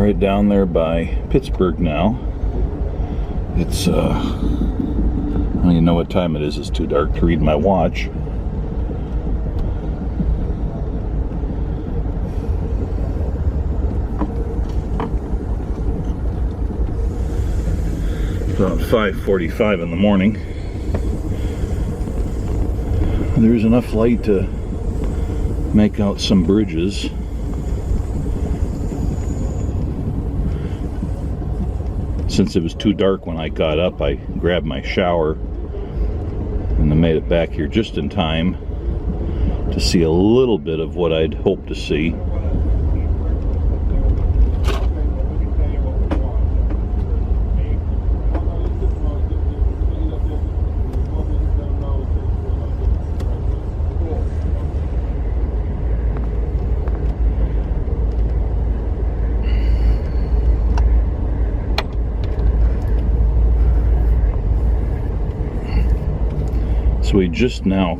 right down there by Pittsburgh now. It's, I don't even know what time it is. It's too dark to read my watch. About 5:45 in the morning. There's enough light to make out some bridges. Since it was too dark when I got up, I grabbed my shower and I made it back here just in time to see a little bit of what I'd hoped to see. We just now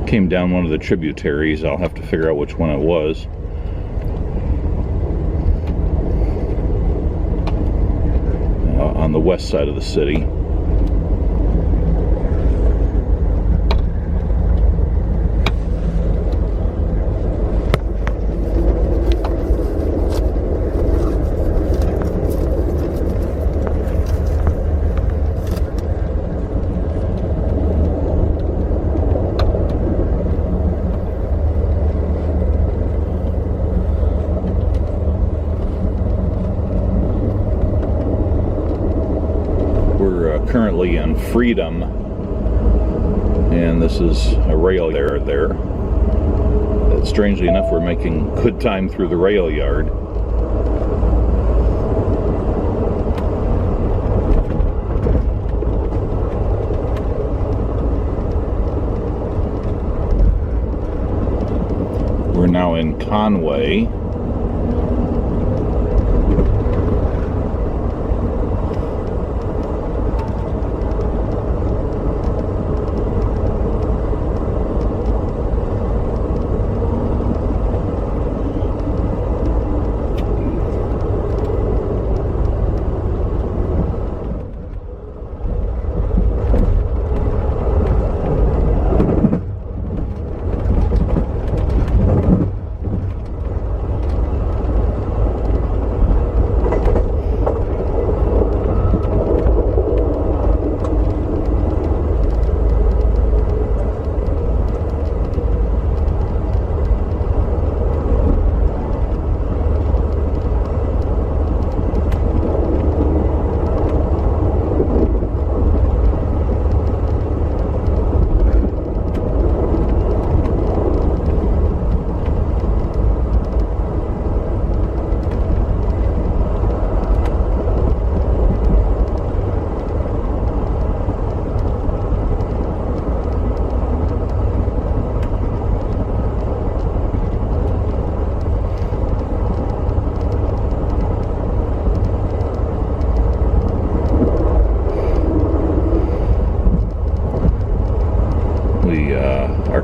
came down one of the tributaries. I'll have to figure out which one it was. On the west side of the city. Currently in Freedom, and this is a rail there. But strangely enough, we're making good time through the rail yard. We're now in Conway.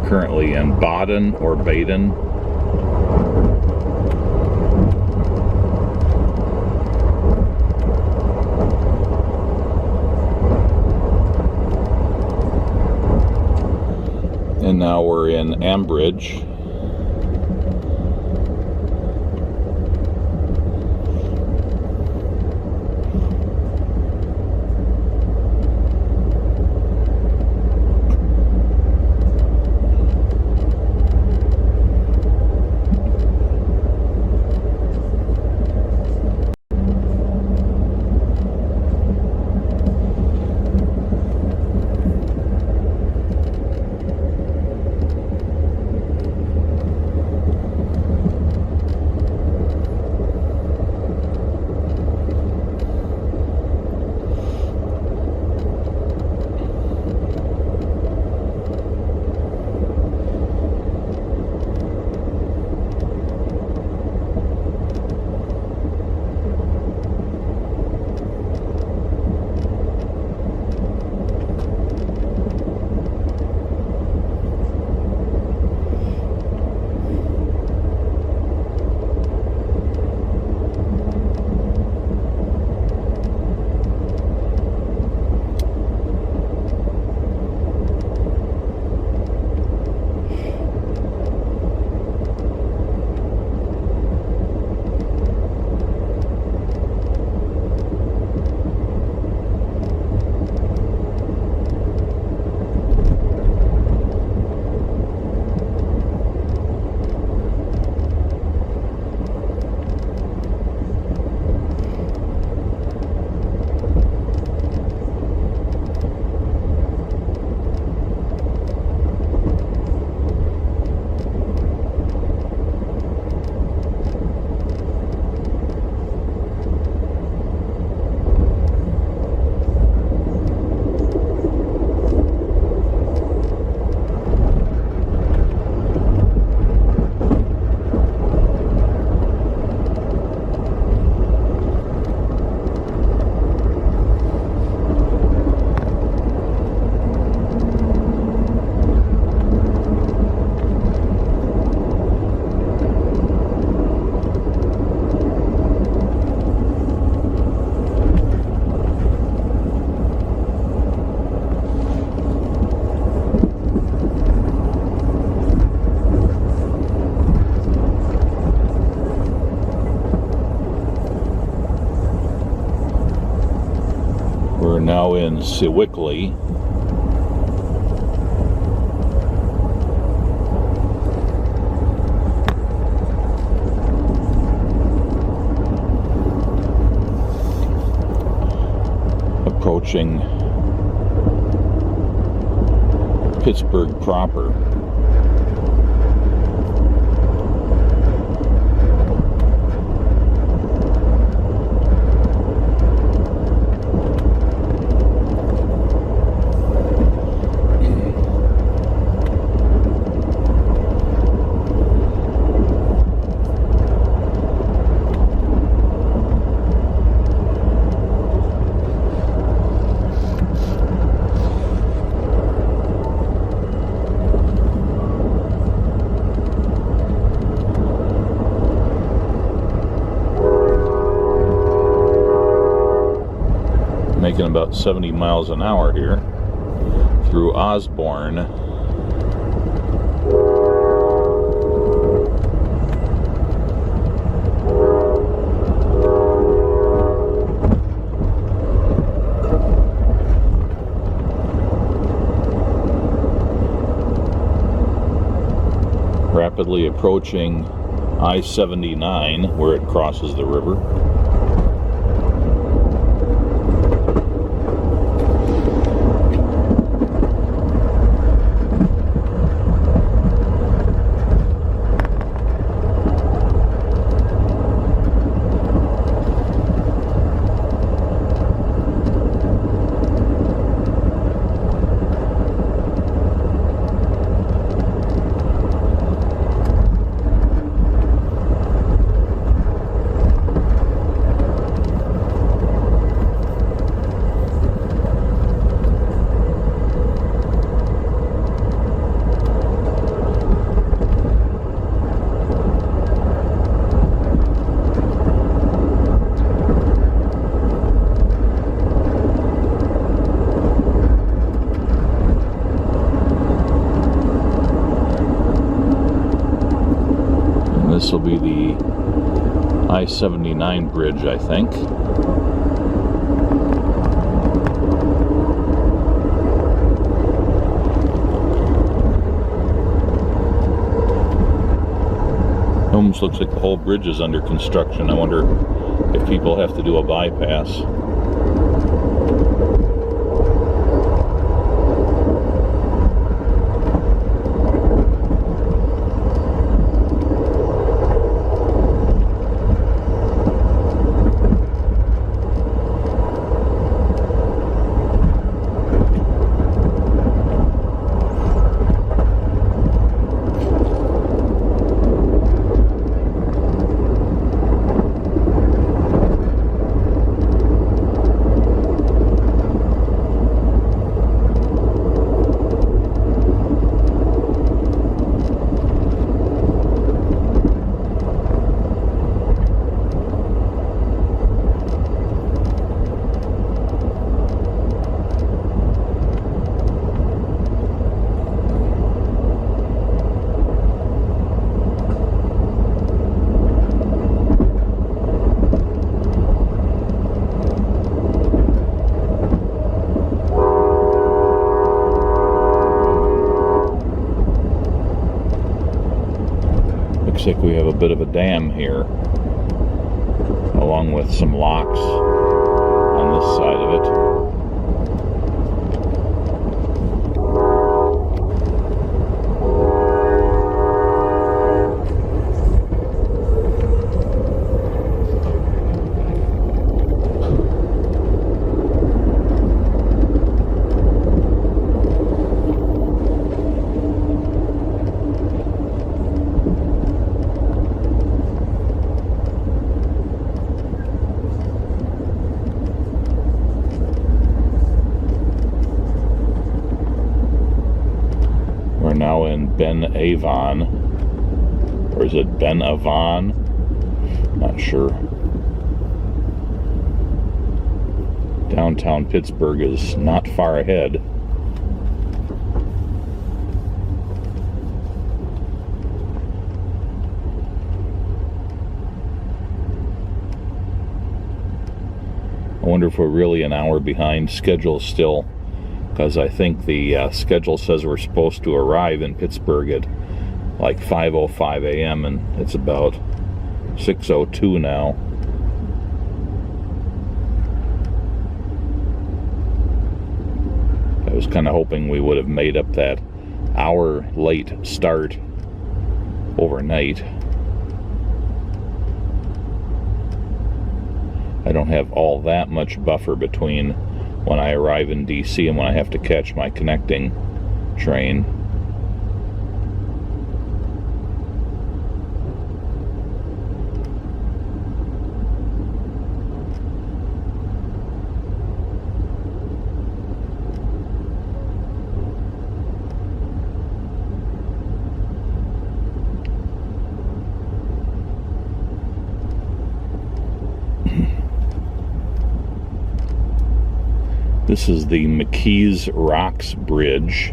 Currently in Baden or Baden. And now we're in Ambridge. We're now in Sewickley. Approaching Pittsburgh proper. Making about 70 miles an hour here through Osborne. Rapidly approaching I-79 where it crosses the river. This will be the I-79 bridge, I think. Almost looks like the whole bridge is under construction. I wonder if people have to do a bypass. Looks like we have a bit of a dam here, along with some locks on this side of it. Now in Ben Avon, or is it Ben Avon? Not sure. Downtown Pittsburgh is not far ahead. I wonder if we're really an hour behind schedule still, because I think the schedule says we're supposed to arrive in Pittsburgh at like 5:05 a.m. and it's about 6:02 now. I was kind of hoping we would have made up that hour late start overnight. I don't have all that much buffer between when I arrive in DC and when I have to catch my connecting train. This is the McKees Rocks Bridge.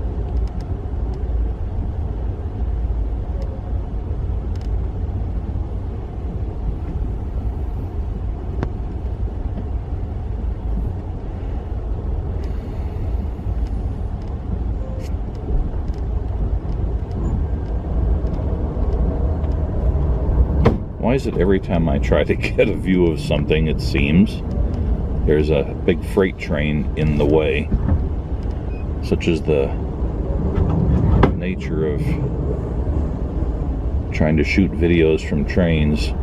Why is it every time I try to get a view of something, it seems there's a big freight train in the way? Such is the nature of trying to shoot videos from trains.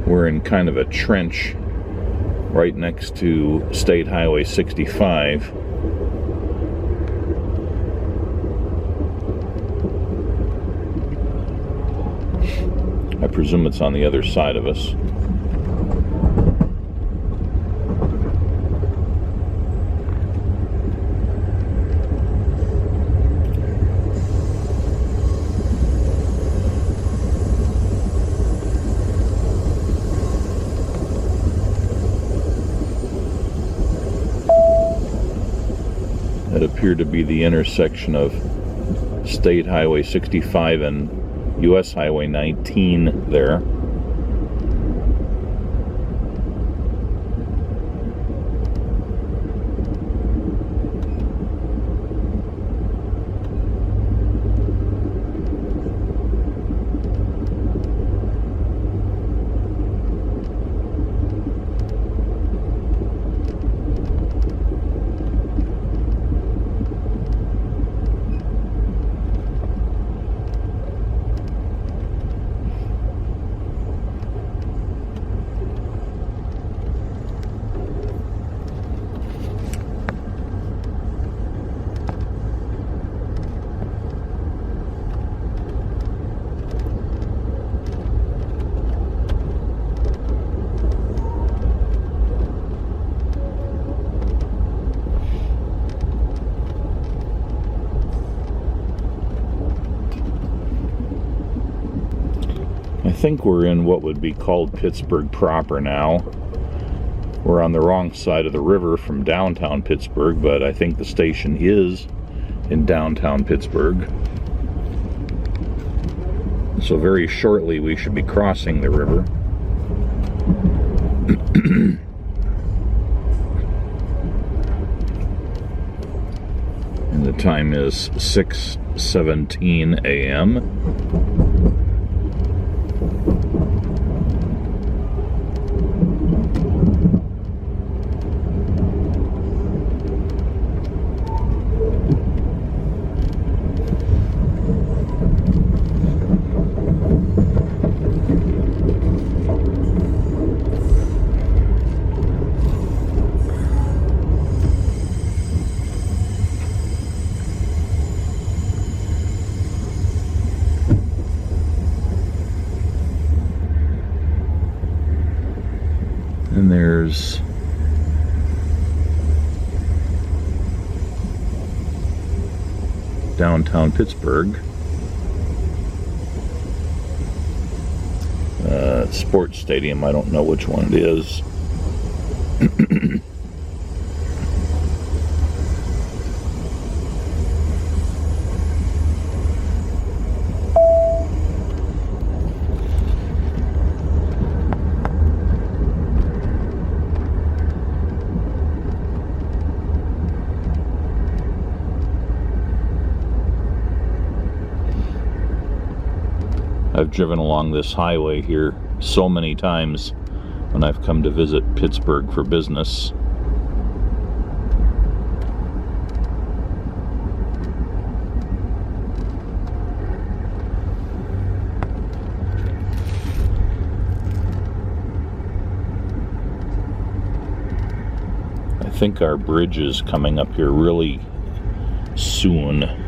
We're in kind of a trench right next to State Highway 65. I presume it's on the other side of us. That appeared to be the intersection of State Highway 65 and US Highway 19 there. think we're in what would be called Pittsburgh proper now. We're on the wrong side of the river from downtown Pittsburgh, but I think the station is in downtown Pittsburgh. So very shortly we should be crossing the river. And the time is 6:17 a.m. And there's downtown Pittsburgh. Sports stadium, I don't know which one it is. I've driven along this highway here so many times when I've come to visit Pittsburgh for business. I think our bridge is coming up here really soon.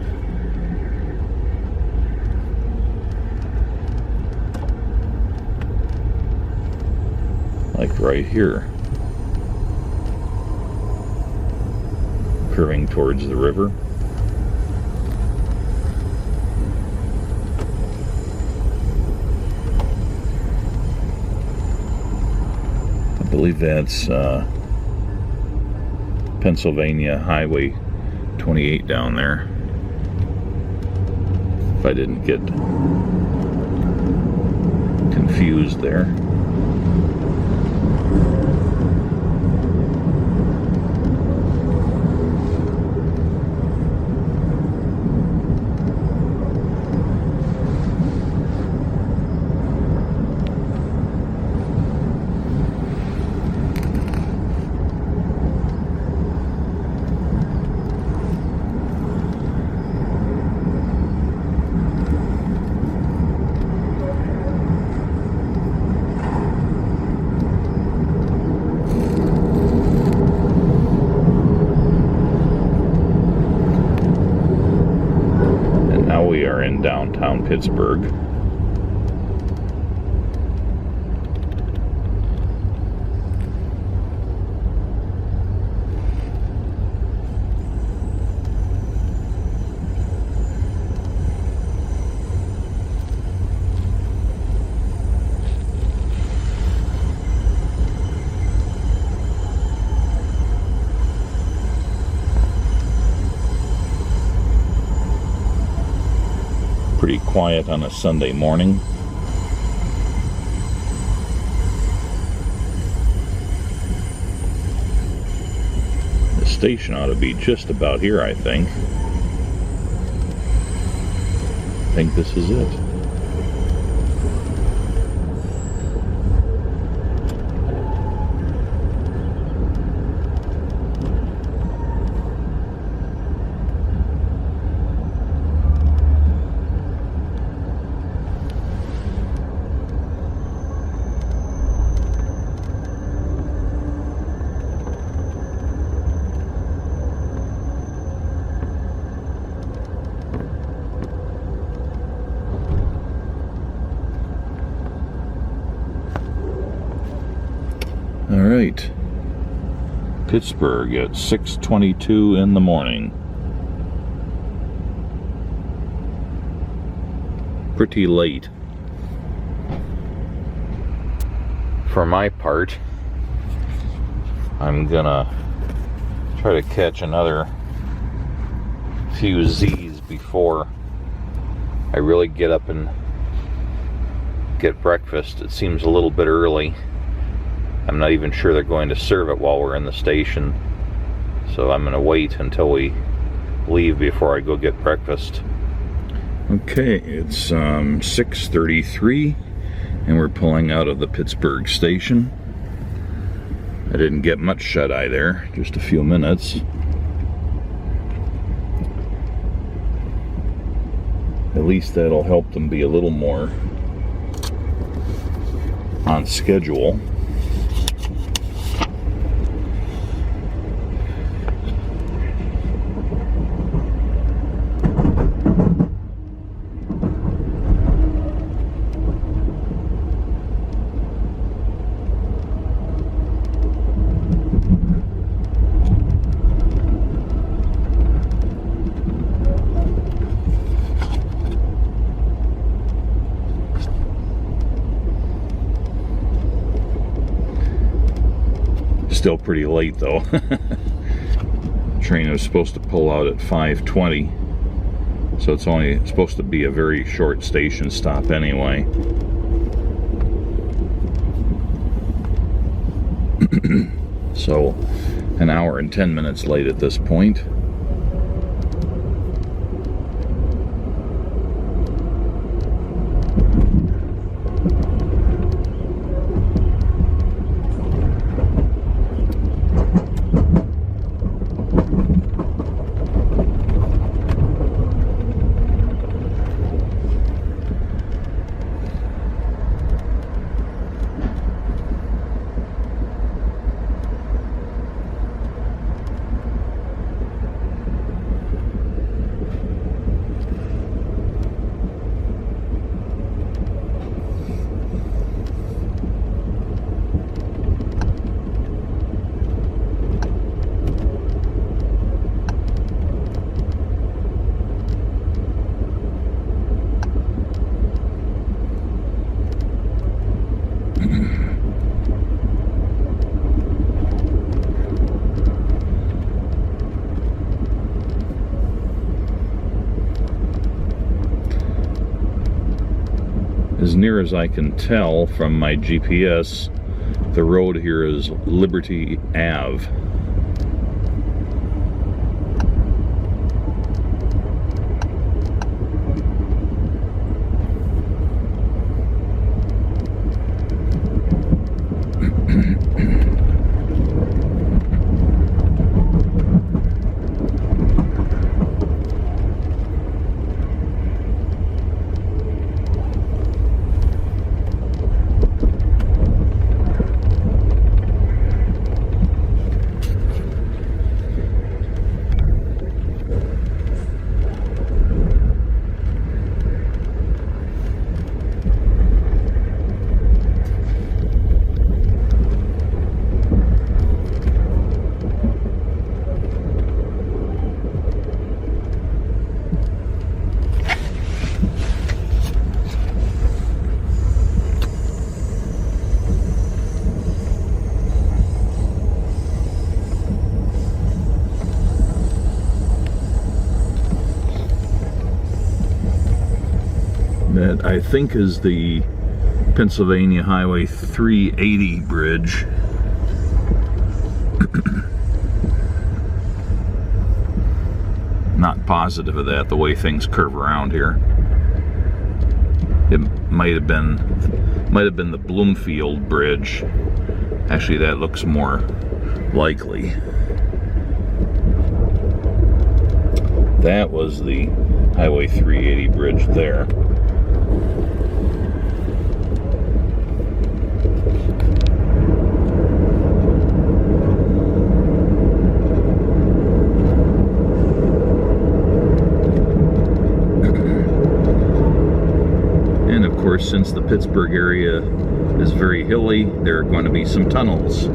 Like right here, curving towards the river. I believe that's Pennsylvania Highway 28 down there, if I didn't get confused there. We are in downtown Pittsburgh. Pretty quiet on a Sunday morning. The station ought to be just about here, I think. I think this is it. All right, Pittsburgh at 6:22 in the morning. Pretty late. for my part, I'm gonna try to catch another few Z's before I really get up and get breakfast. It seems a little bit early. I'm not even sure they're going to serve it while we're in the station, so I'm gonna wait until we leave before I go get breakfast. Okay, it's 6:33 and we're pulling out of the Pittsburgh Station. I didn't get much shut-eye there, just a few minutes. At least that'll help them be a little more on schedule. Still pretty late though. Train was supposed to pull out at 5:20, so it's only supposed to be a very short station stop anyway. So an hour and 10 minutes late at this point. As near as I can tell from my GPS, the road here is Liberty Ave. That I think is the Pennsylvania Highway 380 bridge. Not positive of that, the way things curve around here. It might have been the Bloomfield Bridge. Actually, that looks more likely. That was the Highway 380 bridge there. And of course, since the Pittsburgh area is very hilly, there are going to be some tunnels.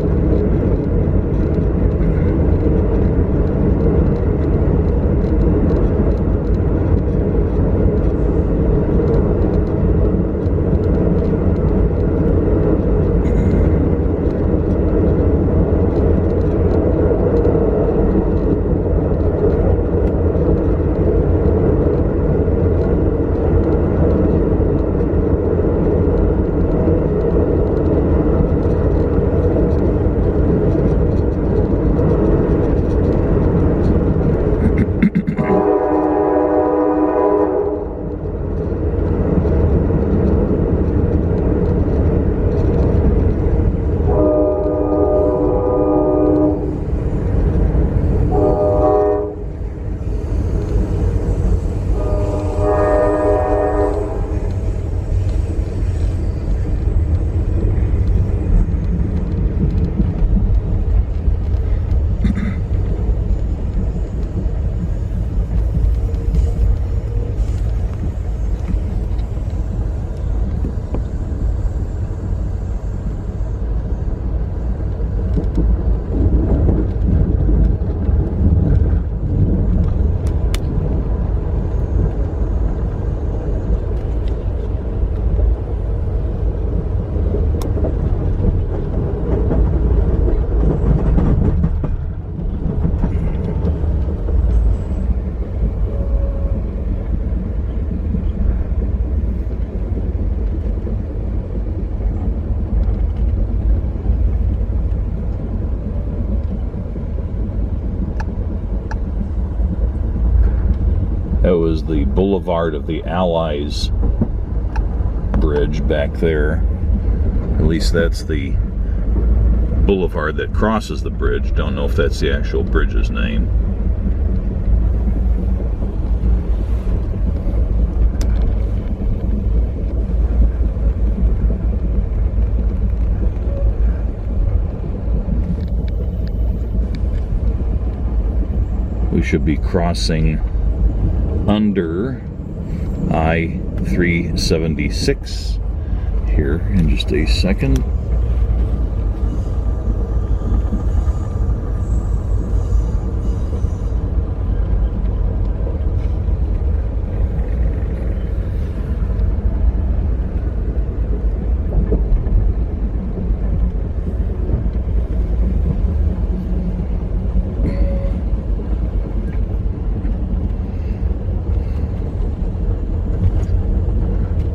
was the Boulevard of the Allies bridge back there. At least that's the boulevard that crosses the bridge. Don't know if that's the actual bridge's name. We should be crossing under I-376 here in just a second.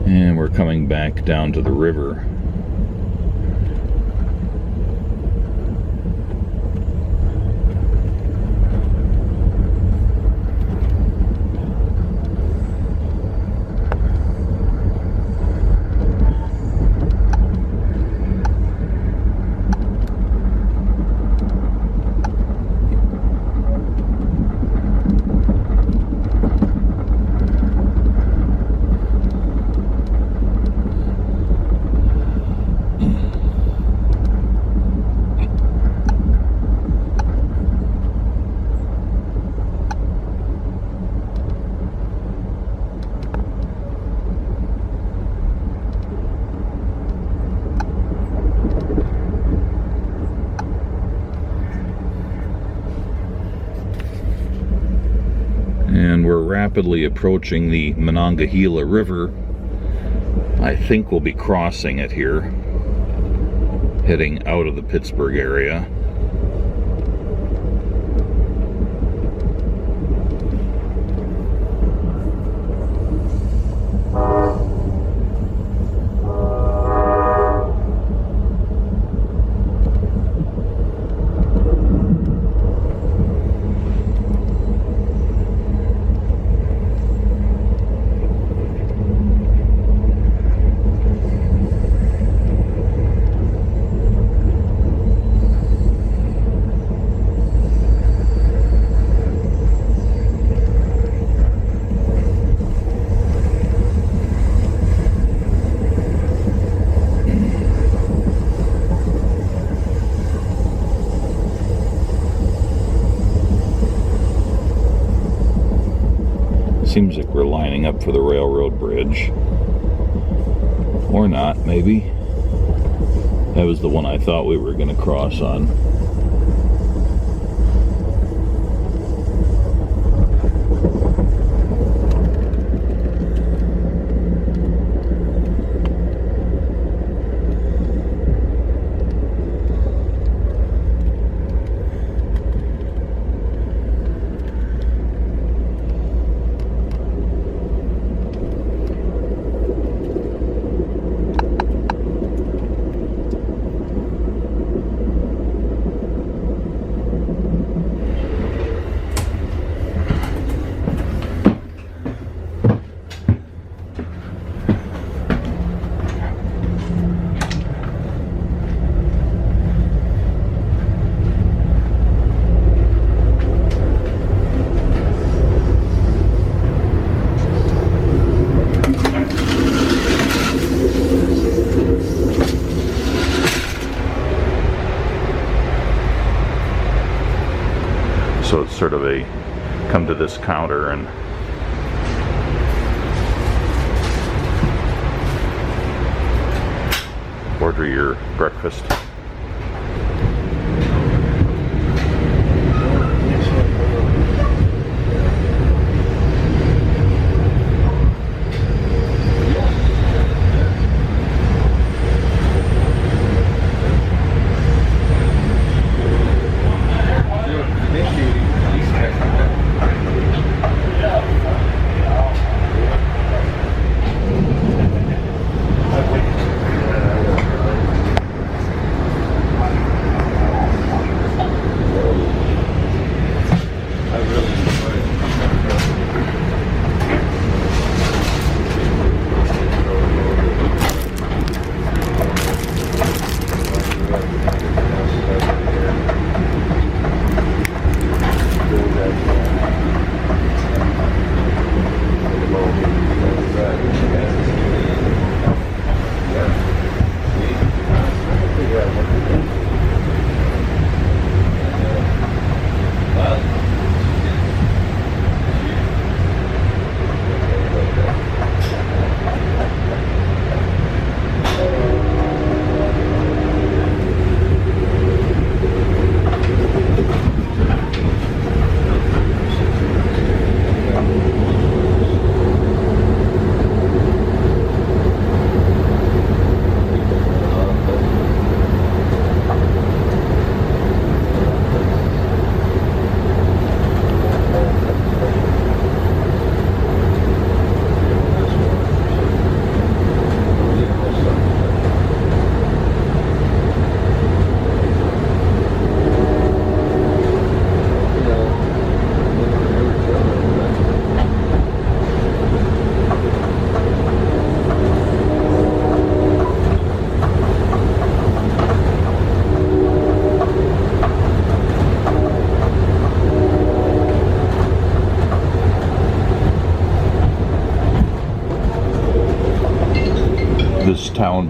And we're coming back down to the river. And we're rapidly approaching the Monongahela River. I think we'll be crossing it here, heading out of the Pittsburgh area. Seems like we're lining up for the railroad bridge. Or not, maybe. That was the one I thought we were going to cross on. So it's sort of a come to this counter and order your breakfast.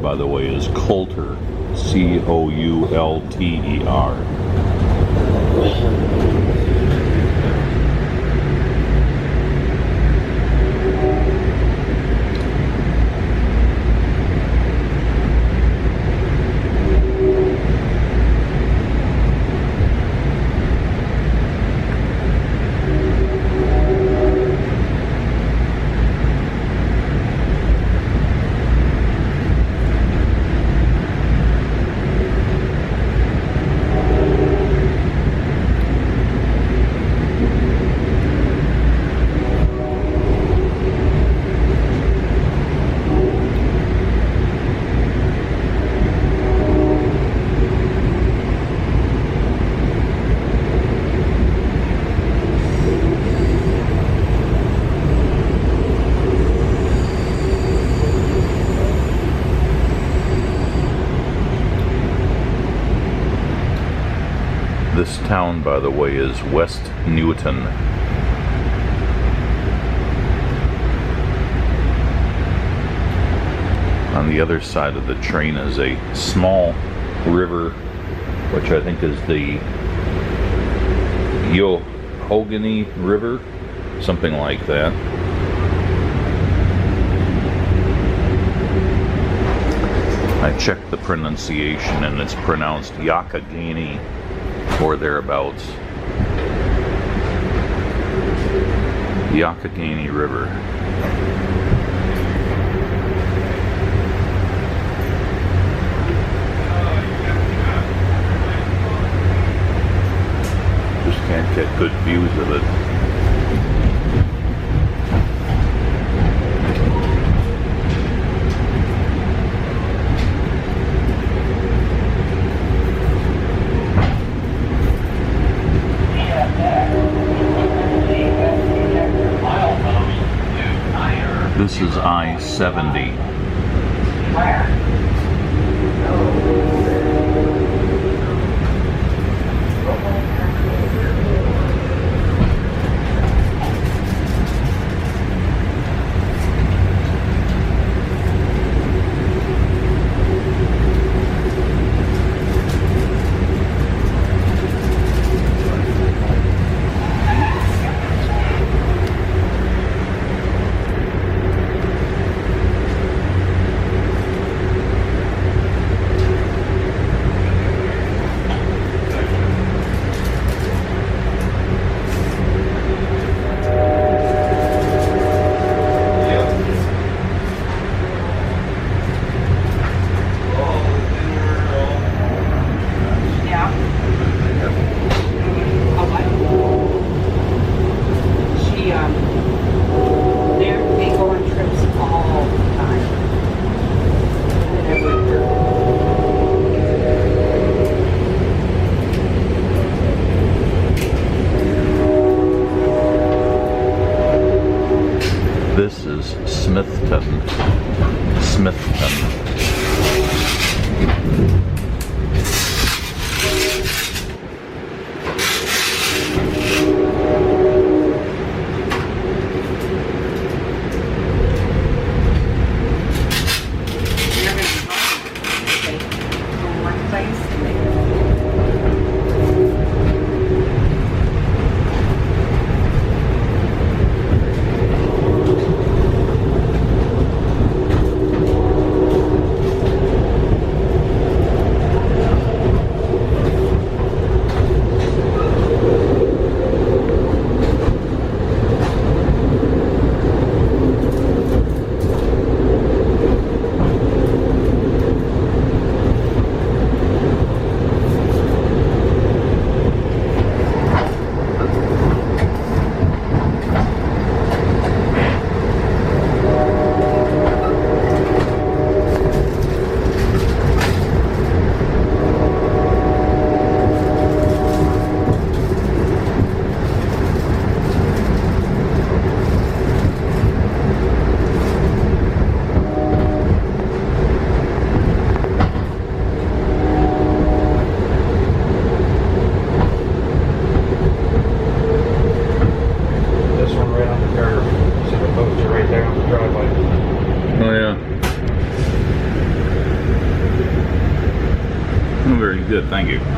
by the way, is Coulter. Coulter. This town, by the way, is West Newton. On the other side of the train is a small river, which I think is the Allegheny River, something like that. I checked the pronunciation and it's pronounced Allegheny or thereabouts. The Allegheny River. Just can't get good views of it. This is I-70. Thank you.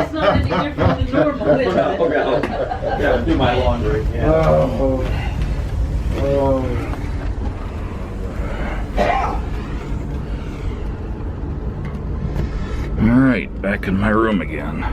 It's not any different than normal, is it? Yeah, do my laundry. Yeah. All right, back in my room again.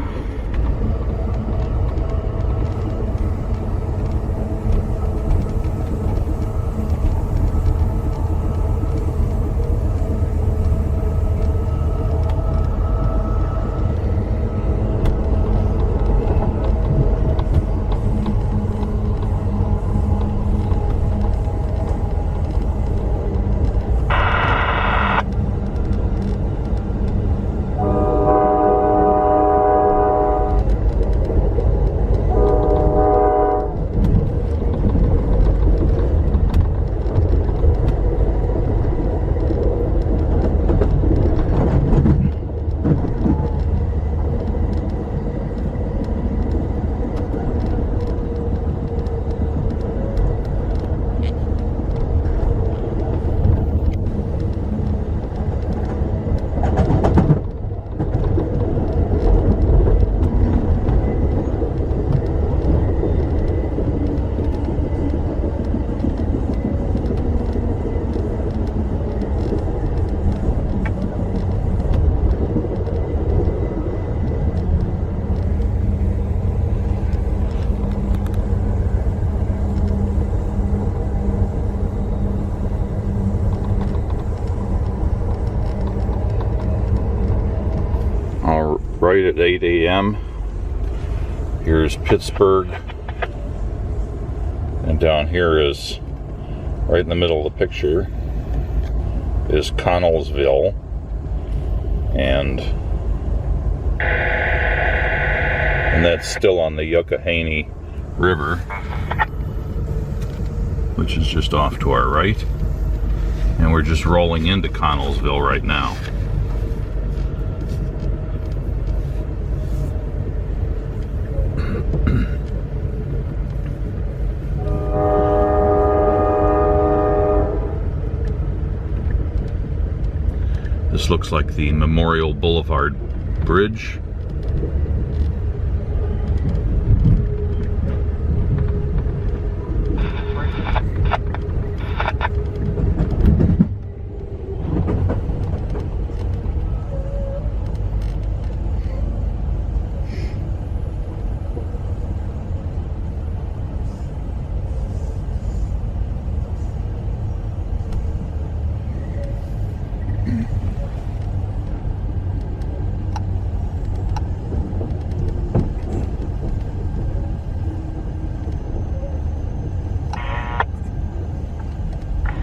Right at 8 a.m. Here's Pittsburgh, and down here is, right in the middle of the picture, is Connellsville, and that's still on the Allegheny River, which is just off to our right, and we're just rolling into Connellsville right now. This looks like the Memorial Boulevard Bridge.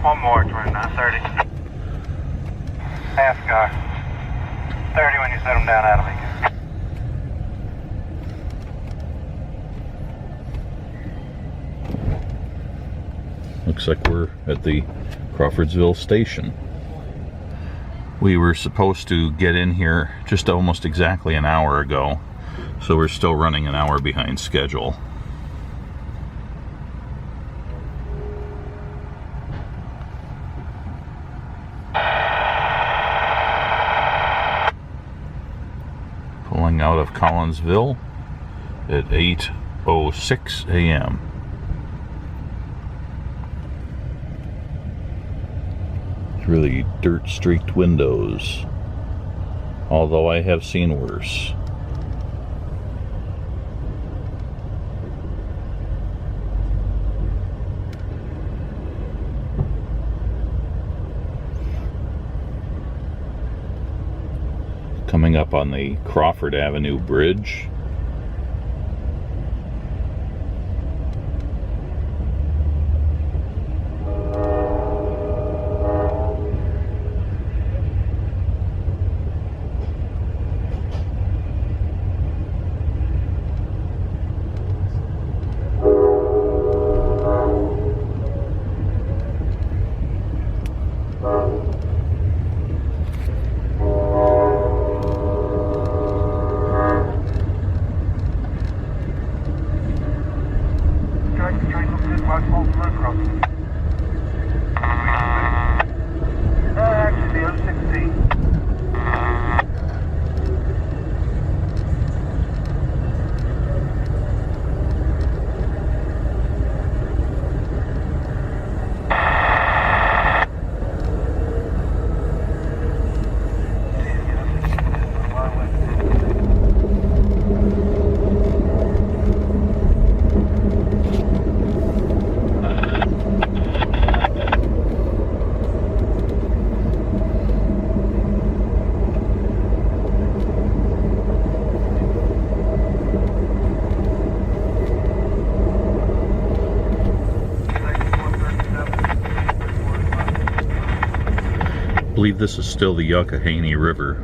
One more, turn 30. Half car. 30 when you set them down out of me. Looks like we're at the Crawfordsville Station. We were supposed to get in here just almost exactly an hour ago, so we're still running an hour behind schedule. Pulling out of Collinsville at 8:06 a.m. Really dirt-streaked windows, although I have seen worse. Coming up on the Crawford Avenue Bridge. Actually, 016. I believe this is still the Allegheny River.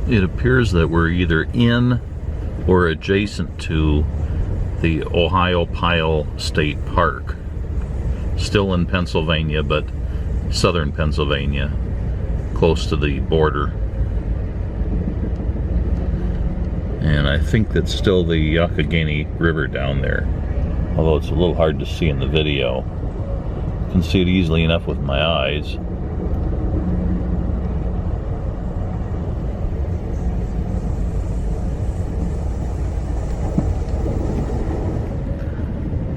It appears that we're either in or adjacent to the Ohiopyle State Park. Still in Pennsylvania, but southern Pennsylvania, close to the border. And I think that's still the Allegheny River down there, although it's a little hard to see in the video. I can see it easily enough with my eyes.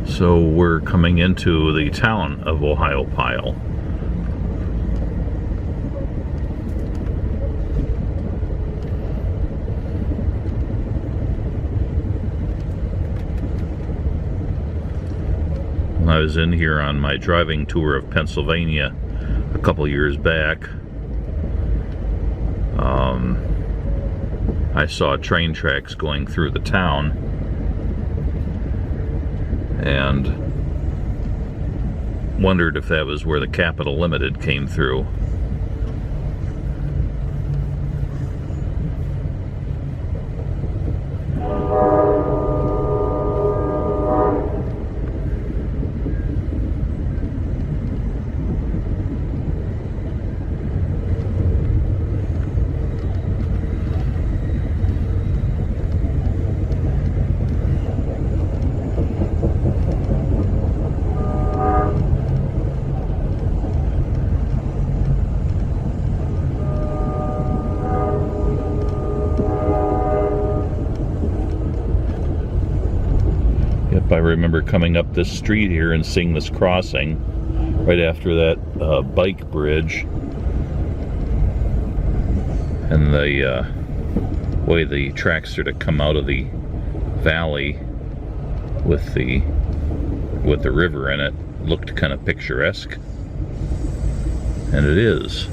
So we're coming into the town of Ohiopyle. I was in here on my driving tour of Pennsylvania a couple years back. I saw train tracks going through the town, and wondered if that was where the Capital Limited came through. I remember coming up this street here and seeing this crossing right after that bike bridge, and the way the tracks are to come out of the valley with the river in it looked kind of picturesque, and it is.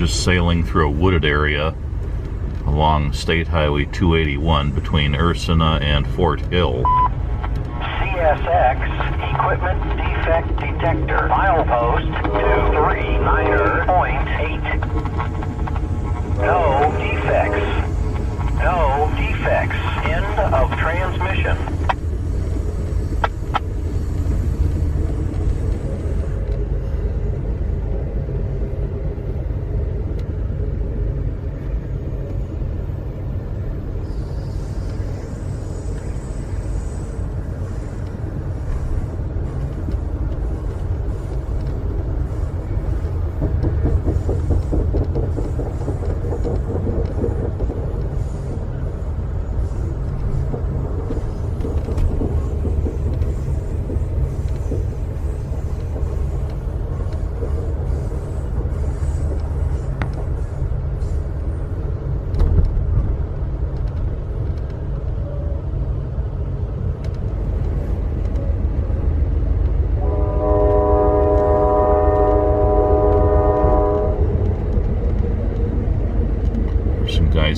just sailing through a wooded area along State Highway 281 between Ursina and Fort Hill. CSX Equipment Defect Detector. Milepost 239.8. No defects. No defects. End of transmission.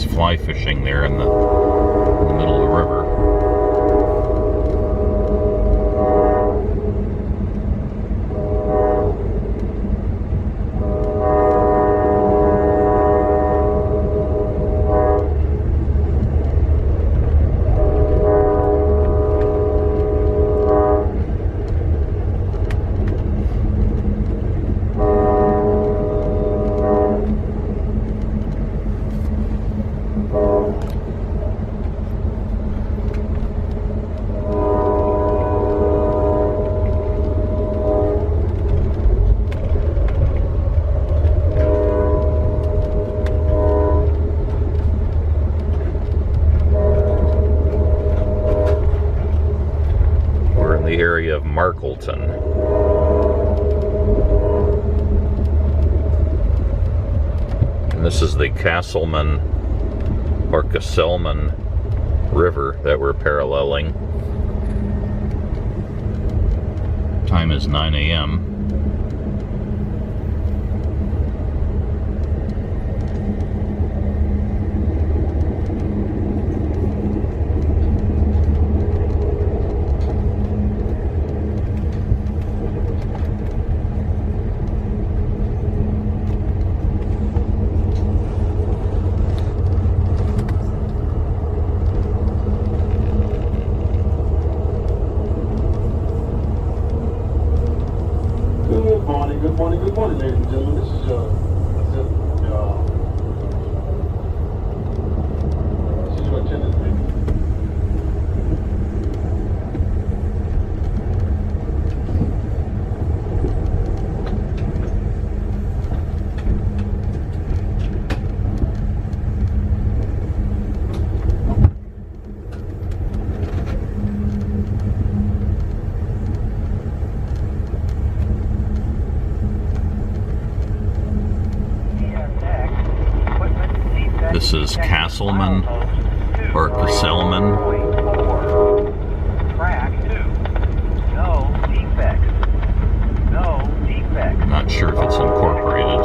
Fly fishing there in the middle of the river. Area of Markleton. And this is the Castleman or Casselman River that we're paralleling. Time is 9 a.m. Good morning, ladies and gentlemen. This is your attendant. This is Castleman or Casselman. Track 2. No defects. No defects. Not sure if it's incorporated.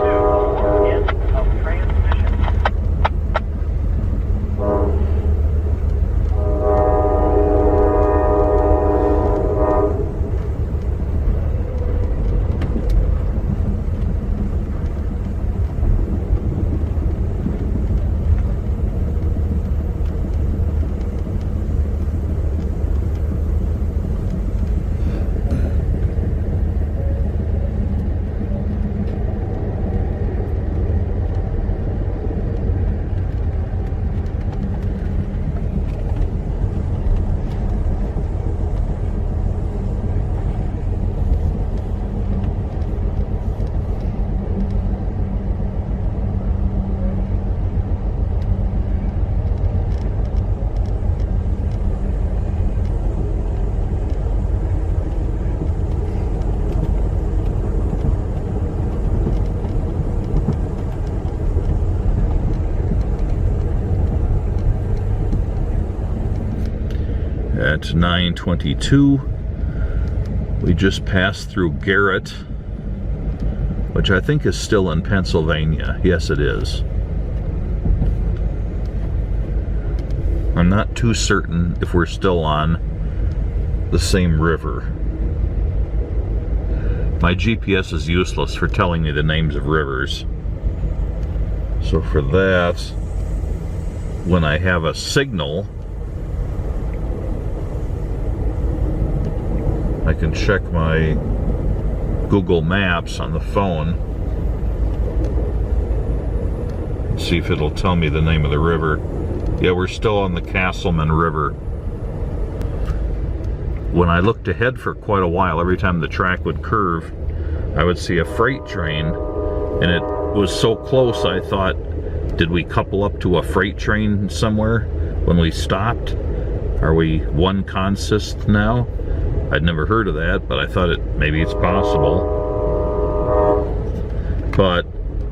End of transmission. At 9:22, we just passed through Garrett which I think is still in Pennsylvania. Yes, it is. I'm not too certain if we're still on the same river. My GPS is useless for telling me the names of rivers. So for that, when I have a signal, I can check my Google Maps on the phone, see if it'll tell me the name of the river. Yeah, we're still on the Castleman River. When I looked ahead for quite a while, every time the track would curve, I would see a freight train, and it was so close I thought, did we couple up to a freight train somewhere when we stopped? Are we one consist now? I'd never heard of that, but I thought maybe it's possible. But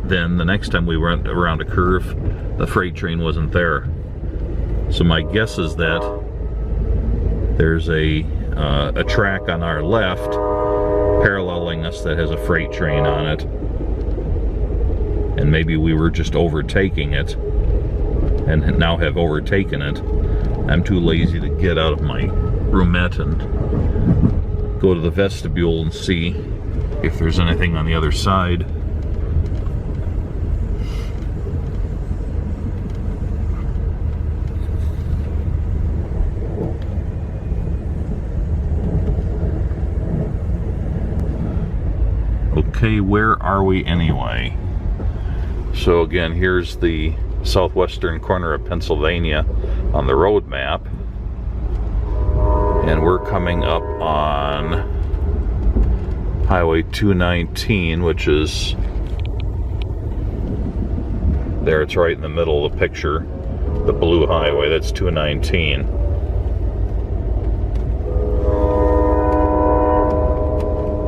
then the next time we went around a curve, the freight train wasn't there. So my guess is that there's a track on our left paralleling us that has a freight train on it, and maybe we were just overtaking it and now have overtaken it. I'm too lazy to get out of my roomette and go to the vestibule and see if there's anything on the other side. Okay, where are we anyway? So again, here's the southwestern corner of Pennsylvania on the road map, and we're coming up on Highway 219, which is there. It's right in the middle of the picture, the blue highway. That's 219.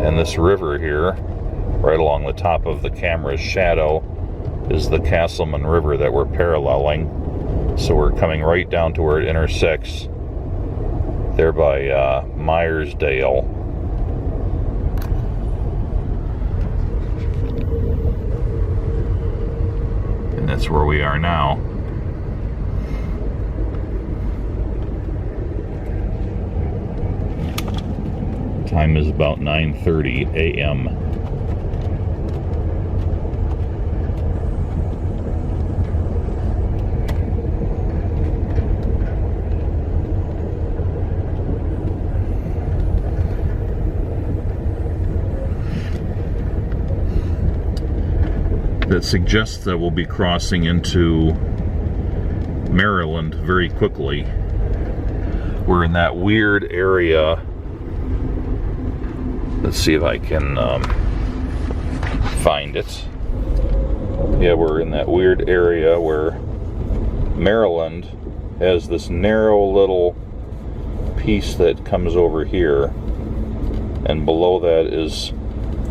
And this river here, right along the top of the camera's shadow, is the Castleman River that we're paralleling. So we're coming right down to where it intersects there by Myersdale. And that's where we are now. Time is about 9:30 a.m. That suggests that we'll be crossing into Maryland very quickly. We're in that weird area. Let's see if I can find it. Yeah, we're in that weird area where Maryland has this narrow little piece that comes over here, and below that is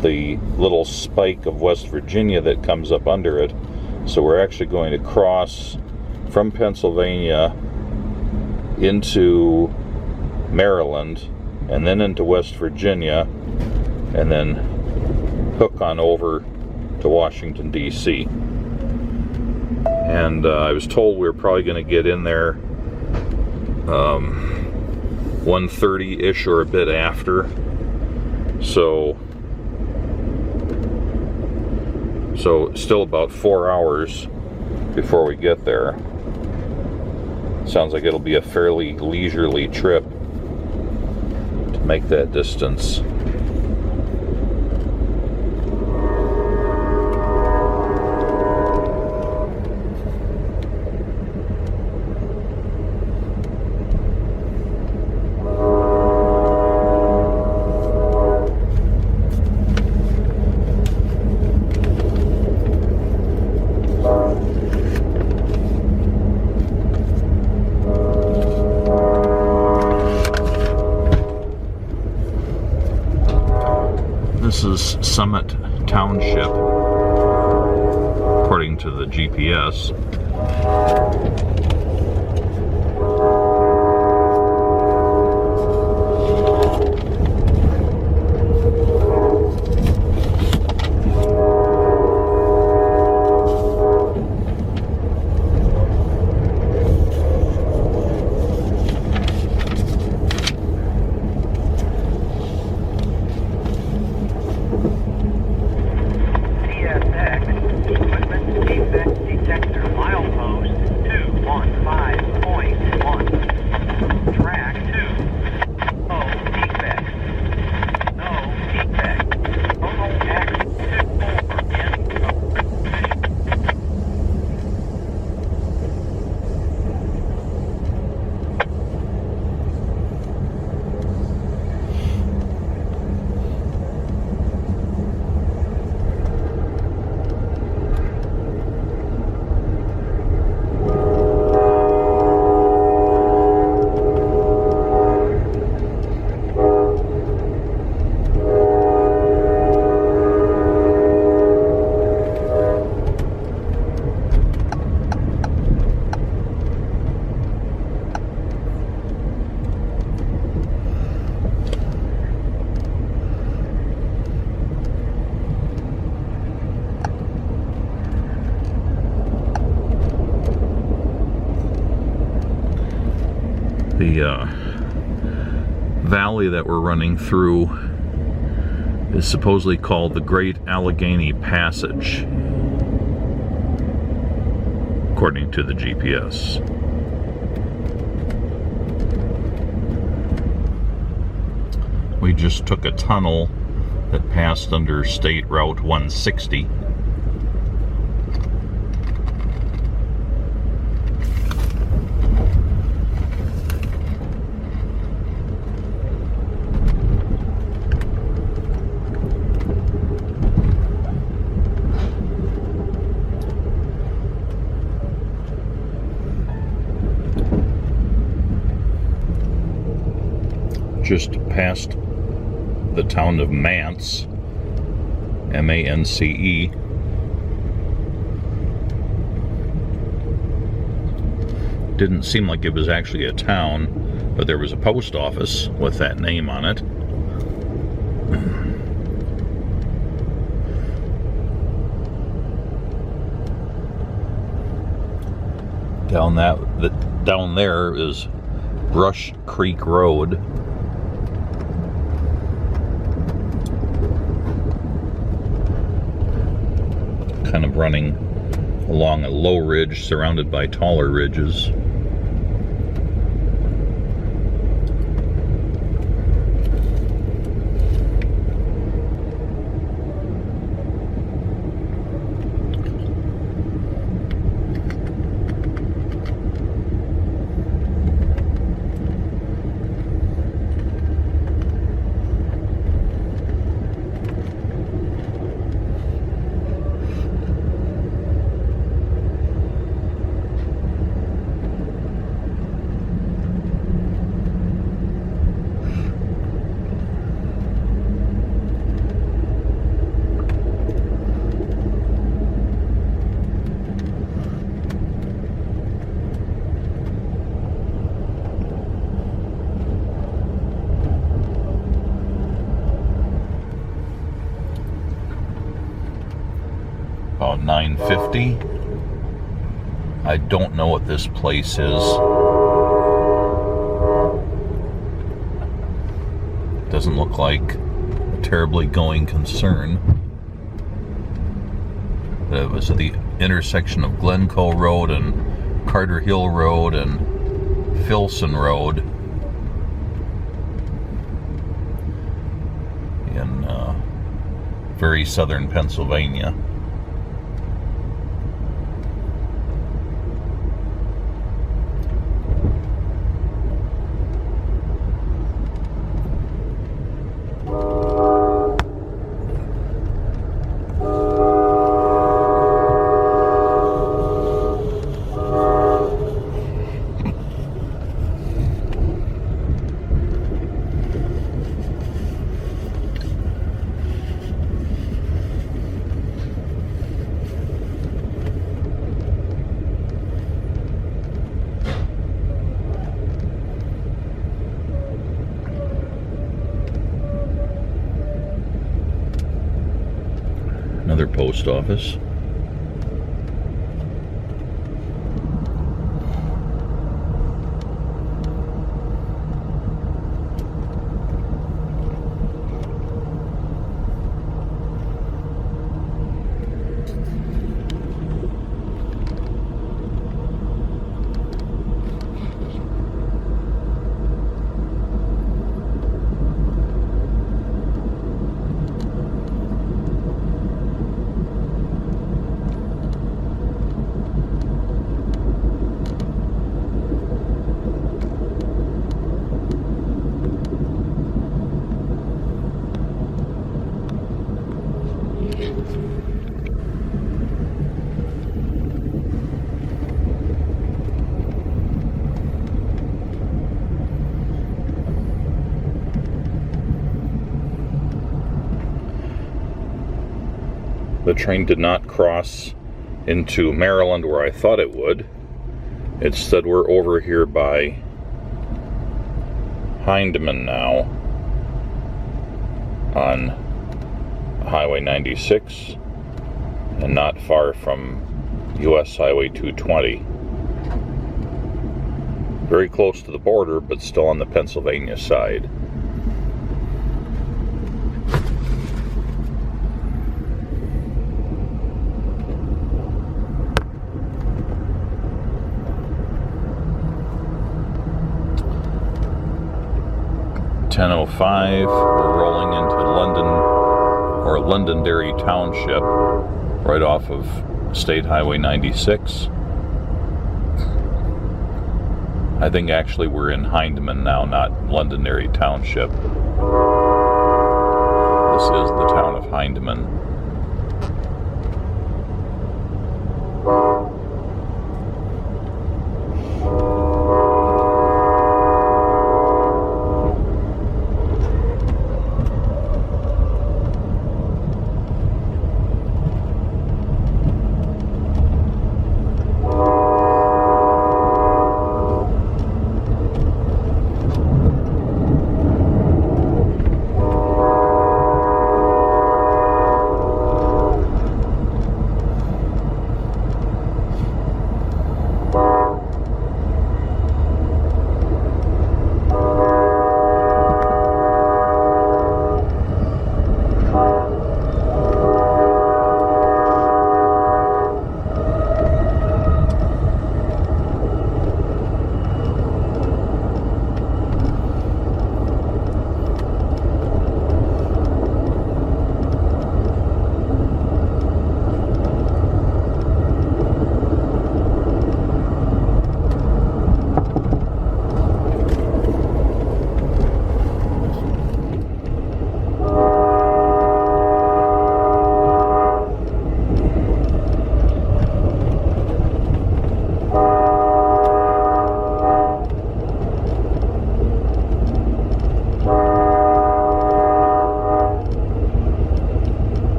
the little spike of West Virginia that comes up under it. So we're actually going to cross from Pennsylvania into Maryland and then into West Virginia, and then hook on over to Washington, D.C. And I was told we were probably going to get in there 1:30-ish or a bit after. So still about 4 hours before we get there. Sounds like it'll be a fairly leisurely trip to make that distance. This is Summit Township, according to the GPS. The valley that we're running through is supposedly called the Great Allegheny Passage, according to the GPS. We just took a tunnel that passed under State Route 160. Just past the town of Mance, M-A-N-C-E. Didn't seem like it was actually a town, but there was a post office with that name on it. Down there is Brush Creek Road. Kind of running along a low ridge surrounded by taller ridges. About 9:50. I don't know what this place is. Doesn't look like a terribly going concern. It was at the intersection of Glencoe Road and Carter Hill Road and Filson Road in very southern Pennsylvania. Another post office. The train did not cross into Maryland where I thought it would. Instead, we're over here by Hindman now on Highway 96 and not far from US Highway 220. Very close to the border, but still on the Pennsylvania side. .05, we're rolling into London, or Londonderry Township, right off of State Highway 96. I think actually we're in Hindman now, not Londonderry Township. This is the town of Hindman.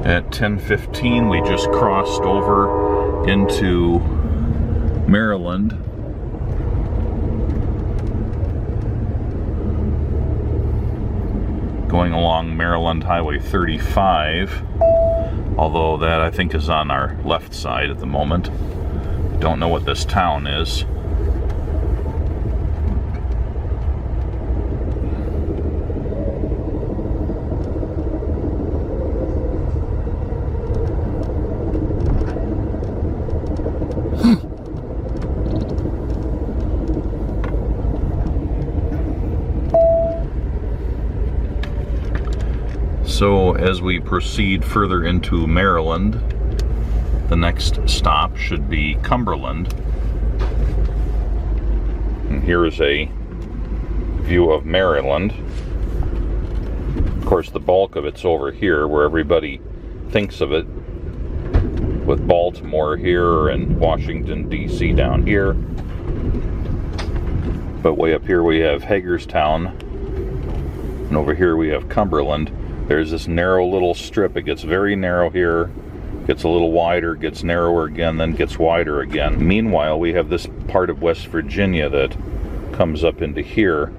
At 10:15, we just crossed over into Maryland. Going along Maryland Highway 35, although that I think is on our left side at the moment. Don't know what this town is. So as we proceed further into Maryland, the next stop should be Cumberland. And here is a view of Maryland. Of course, the bulk of it's over here where everybody thinks of it, with Baltimore here and Washington, D.C. down here. But way up here we have Hagerstown, and over here we have Cumberland. There's this narrow little strip. It gets very narrow here, gets a little wider, gets narrower again, then gets wider again. Meanwhile, we have this part of West Virginia that comes up into here.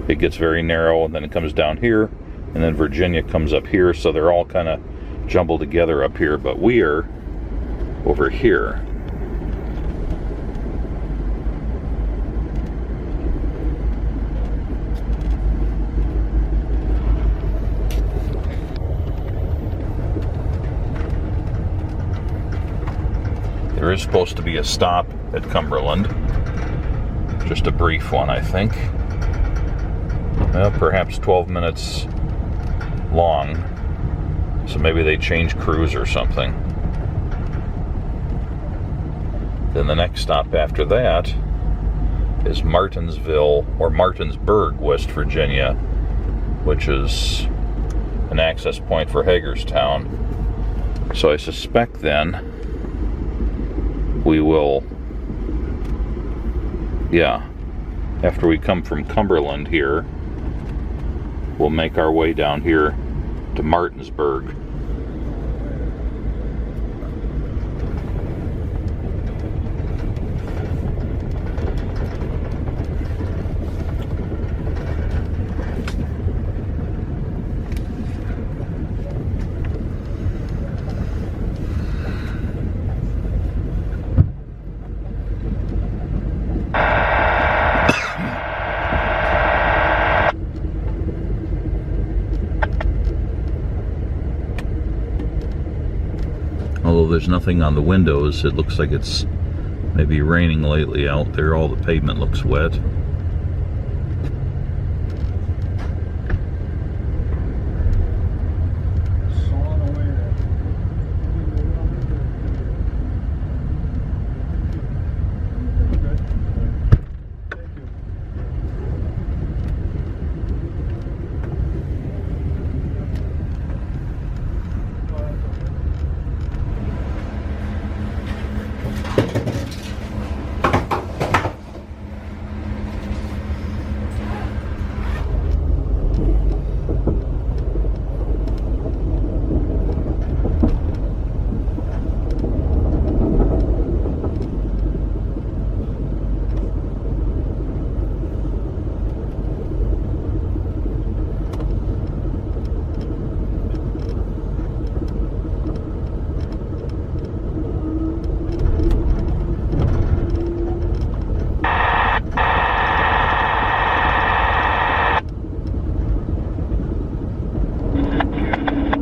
It gets very narrow, and then it comes down here, and then Virginia comes up here, so they're all kind of jumbled together up here, but we are over here. There is supposed to be a stop at Cumberland. Just a brief one, I think. Well, perhaps 12 minutes long. So maybe they change crews or something. Then the next stop after that is Martinsville, or Martinsburg, West Virginia, which is an access point for Hagerstown. So I suspect then we will, after we come from Cumberland here, we'll make our way down here to Martinsburg. Although there's nothing on the windows, it looks like it's maybe raining lately out there. All the pavement looks wet.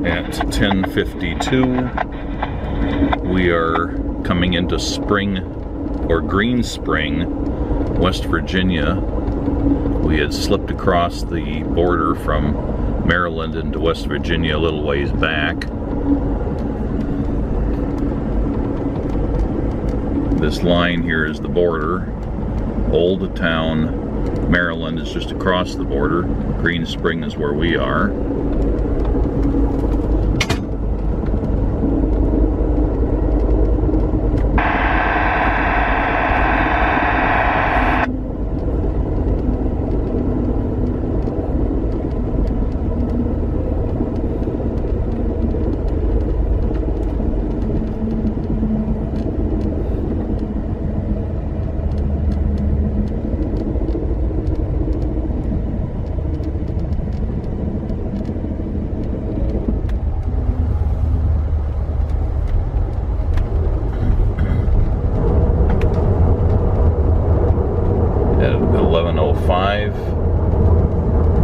At 10:52, we are coming into Spring, or Green Spring, West Virginia. We had slipped across the border from Maryland into West Virginia a little ways back. This line here is the border. Old Town, Maryland is just across the border. Green Spring is where we are.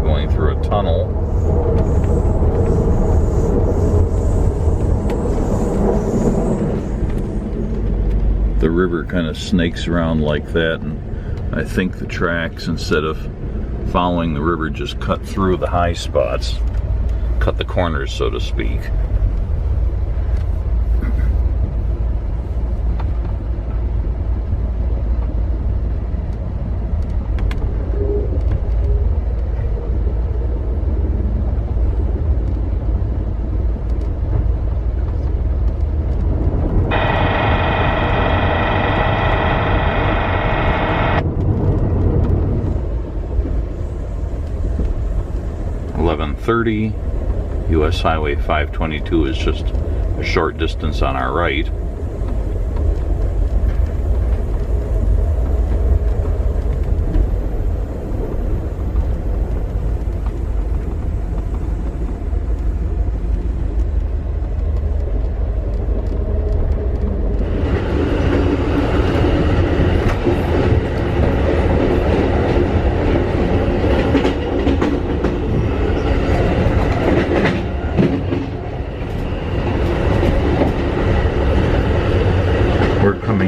Going through a tunnel. The river kind of snakes around like that, and I think the tracks, instead of following the river, just cut through the high spots. cut the corners, so to speak. .30. US Highway 522 is just a short distance on our right.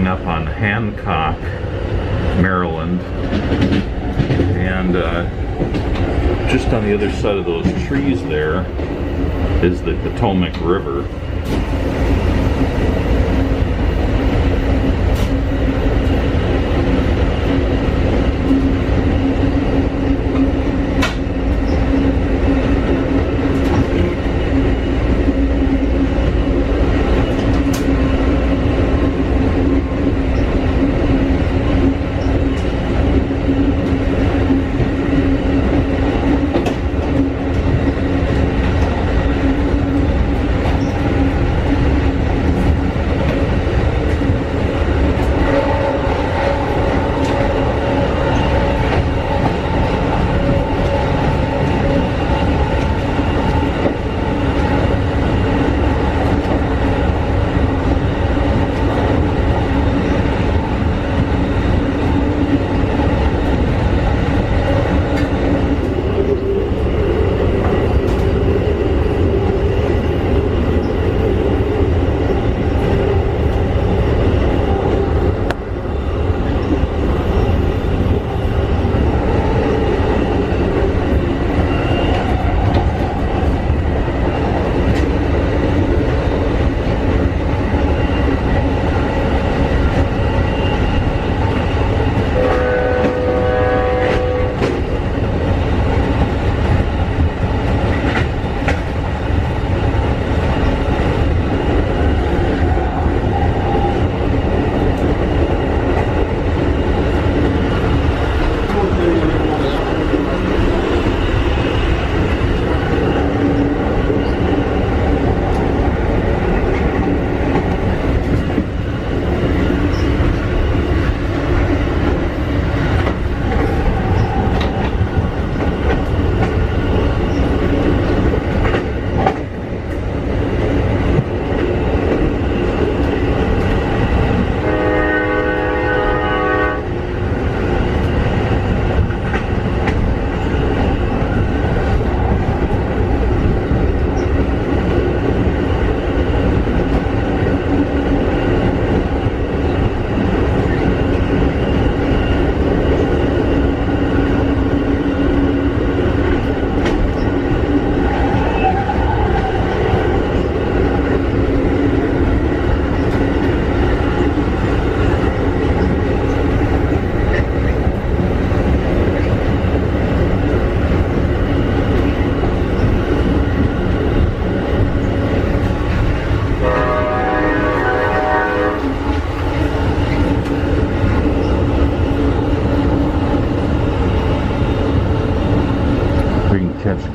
Up on Hancock, Maryland, and just on the other side of those trees there is the Potomac River.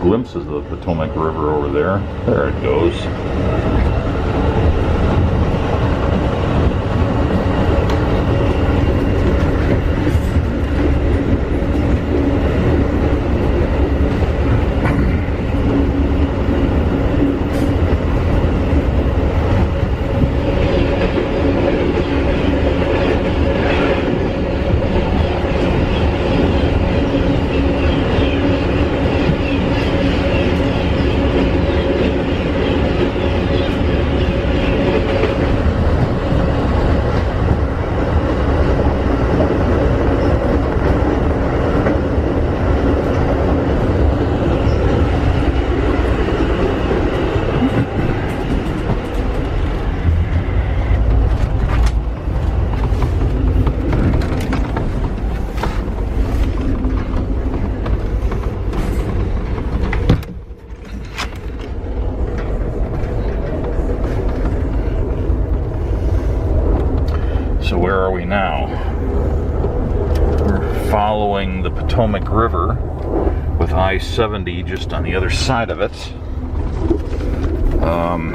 Glimpses of the Potomac River over there. There it goes. So where are we now? We're following the Potomac River with I-70 just on the other side of it.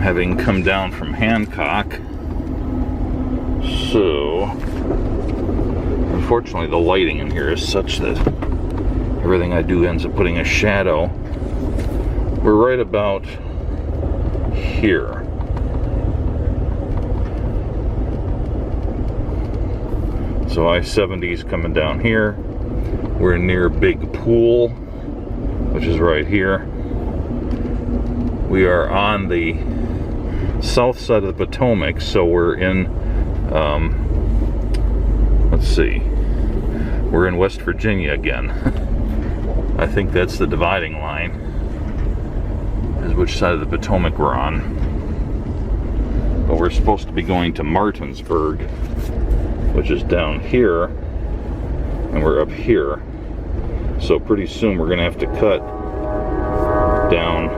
Having come down from Hancock. So, unfortunately the lighting in here is such that everything I do ends up putting a shadow. We're right about here. So I-70 is coming down here. We're near Big Pool, which is right here. We are on the south side of the Potomac, so we're in, let's see, we're in West Virginia again. I think that's the dividing line, is which side of the Potomac we're on. But we're supposed to be going to Martinsburg, which is down here, and we're up here. So pretty soon we're gonna have to cut down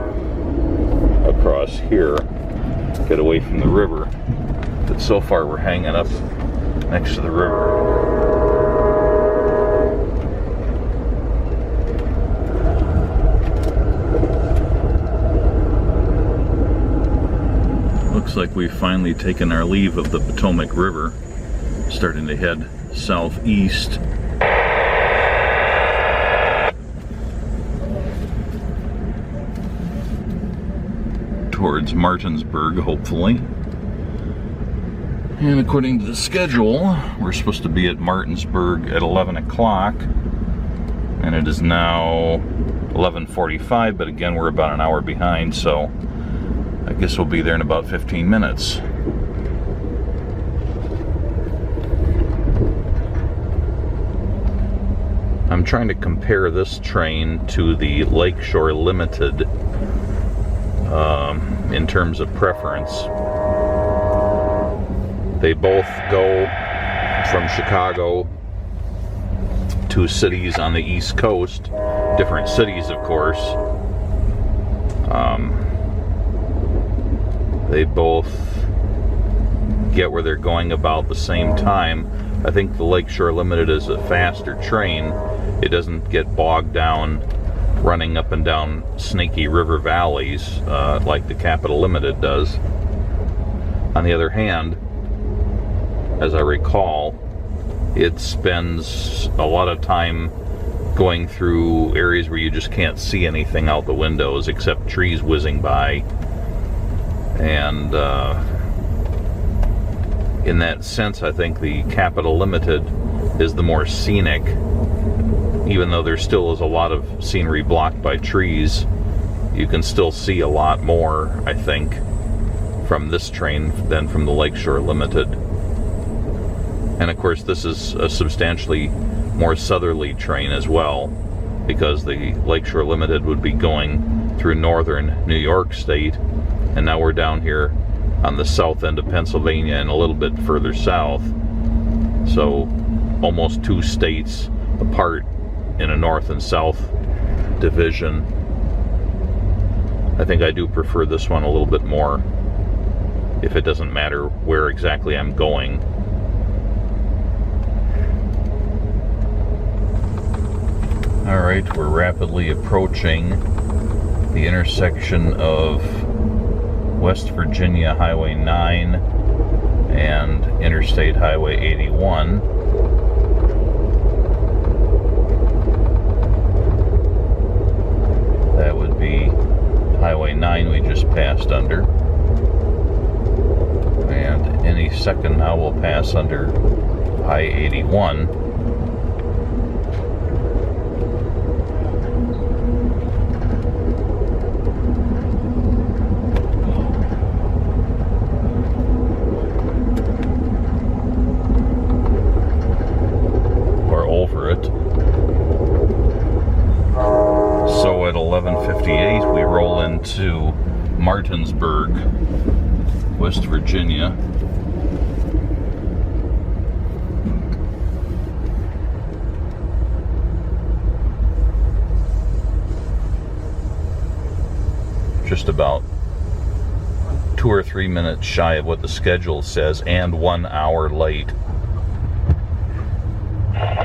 across here, get away from the river. But so far we're hanging up next to the river. Looks like we've finally taken our leave of the Potomac River, starting to head southeast. Towards Martinsburg, hopefully. And according to the schedule, we're supposed to be at Martinsburg at 11 o'clock. And it is now 11:45, but again, we're about an hour behind, so I guess we'll be there in about 15 minutes. I'm trying to compare this train to the Lakeshore Limited in terms of preference. They both go from Chicago to cities on the East Coast, different cities of course. They both get where they're going about the same time. I think the Lakeshore Limited is a faster train. It doesn't get bogged down running up and down snaky river valleys like the Capital Limited does. On the other hand, as I recall, it spends a lot of time going through areas where you just can't see anything out the windows except trees whizzing by. And in that sense, I think the Capital Limited is the more scenic. Even though there still is a lot of scenery blocked by trees, you can still see a lot more, I think, from this train than from the Lakeshore Limited. And of course, this is a substantially more southerly train as well, because the Lakeshore Limited would be going through northern New York State, and now we're down here on the south end of Pennsylvania and a little bit further south. So almost two states apart in a north and south division. I think I do prefer this one a little bit more, if it doesn't matter where exactly I'm going. Alright, we're rapidly approaching the intersection of West Virginia Highway 9 and Interstate Highway 81. That would be Highway 9 we just passed under. And any second now we'll pass under I-81. Or over it. So at 11:58 we roll into Martinsburg, West Virginia. Just about 2 or 3 minutes shy of what the schedule says, and 1 hour late.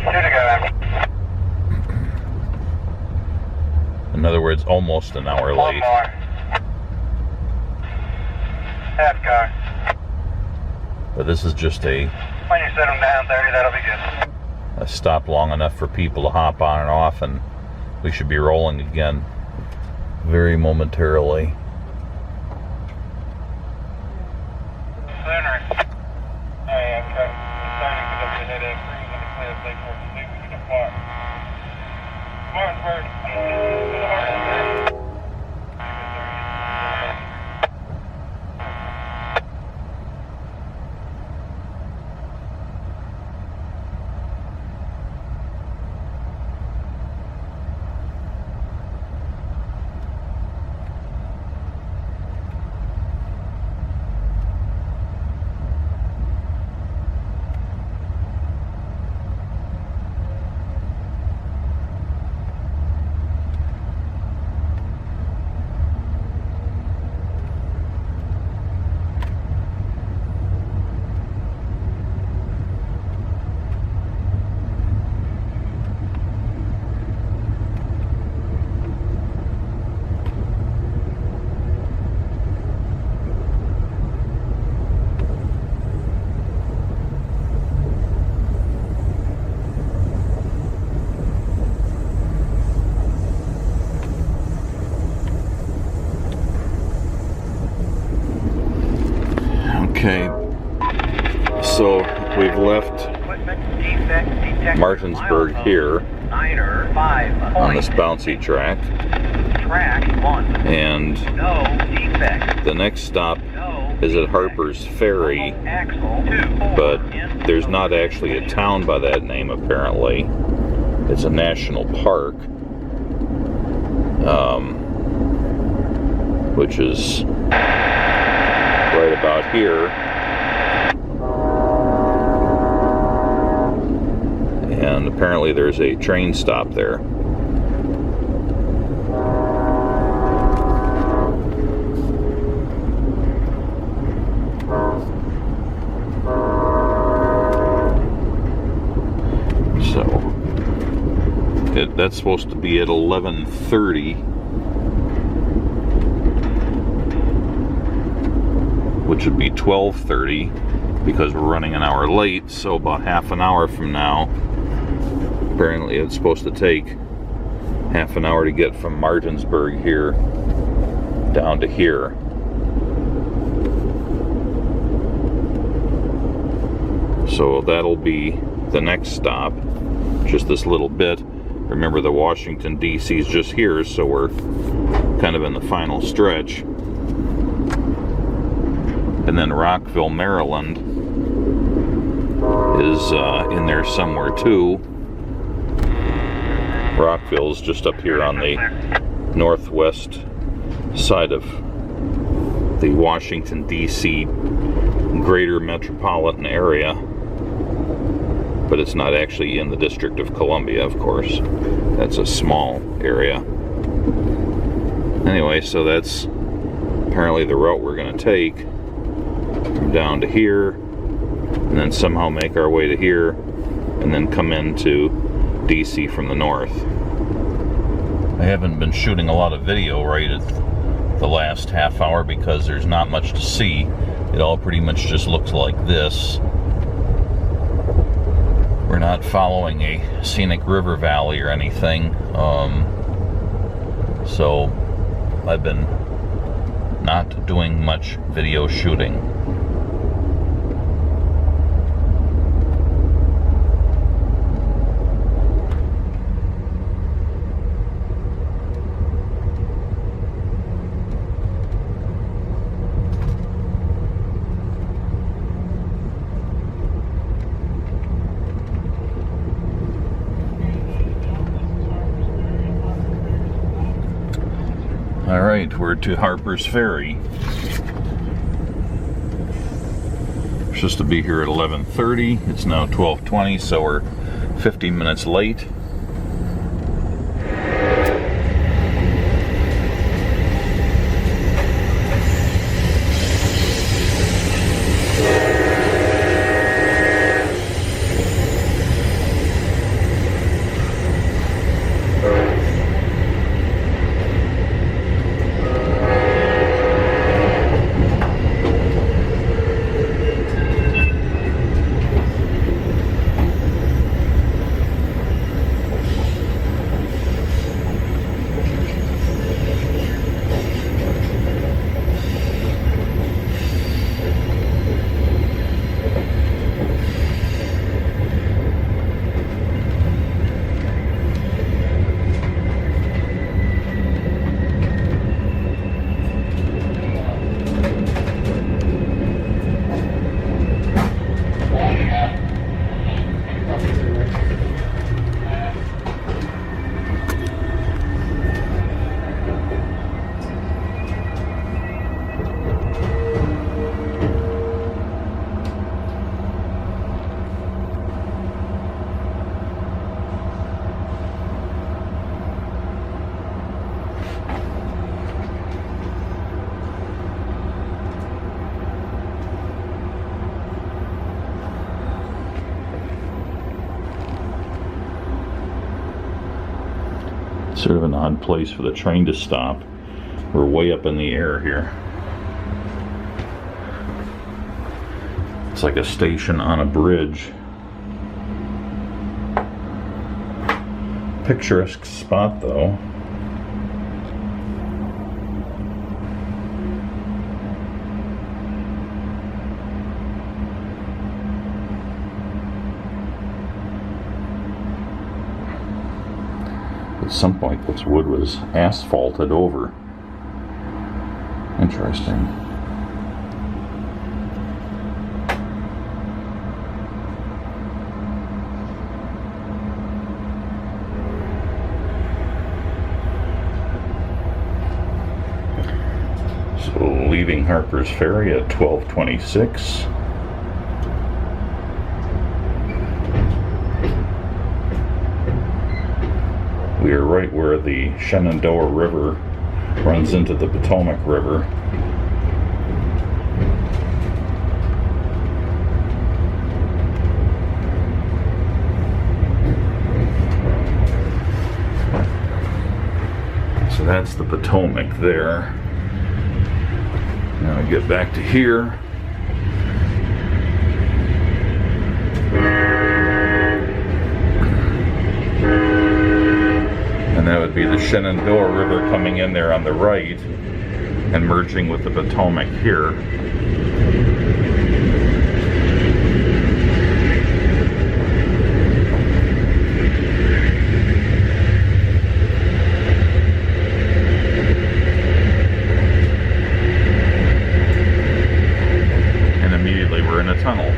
Two to go. In other words, almost an hour One late. more. Half car. But this is just a When you set them down 30, that'll be good. stop long enough for people to hop on and off, and we should be rolling again very momentarily. Sooner. Hey, AMTRAK. 30 pick up the head-end cruise on the clear state for the we can depart. Martinsburg. Okay, so we've left Martinsburg here on this bouncy track, and the next stop is at Harpers Ferry, but there's not actually a town by that name apparently. It's a national park, which is right about here, and apparently there's a train stop there. So that's supposed to be at 11:30. Which would be 12:30 because we're running an hour late, so about half an hour from now. Apparently it's supposed to take half an hour to get from Martinsburg here down to here. So that'll be the next stop, just this little bit. Remember, the Washington D.C. is just here, so we're kind of in the final stretch. And then Rockville, Maryland is in there somewhere too. Rockville is just up here on the northwest side of the Washington, D.C. greater metropolitan area. But it's not actually in the District of Columbia, of course. That's a small area. Anyway, so that's apparently the route we're going to take. Down to here, and then somehow make our way to here, and then come into DC from the north. I haven't been shooting a lot of video right at the last half hour because there's not much to see. It all pretty much just looks like this. We're not following a scenic river valley or anything, so I've been not doing much video shooting. All right, we're to Harpers Ferry. We're supposed to be here at 11:30. It's now 12:20, so we're 15 minutes late. Sort of an odd place for the train to stop. We're way up in the air here. It's like a station on a bridge. Picturesque spot though. At some point this wood was asphalted over. Interesting. So leaving Harpers Ferry at 12:26. We are right where the Shenandoah River runs into the Potomac River. So that's the Potomac there. Now I get back to here. And that would be the Shenandoah River coming in there on the right and merging with the Potomac here. And immediately we're in a tunnel.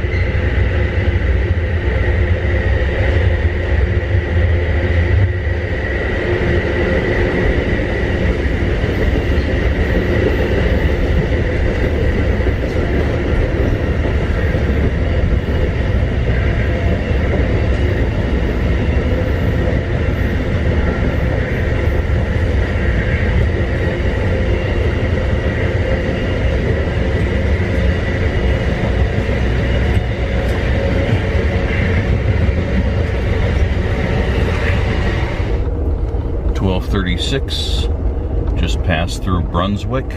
Just passed through Brunswick.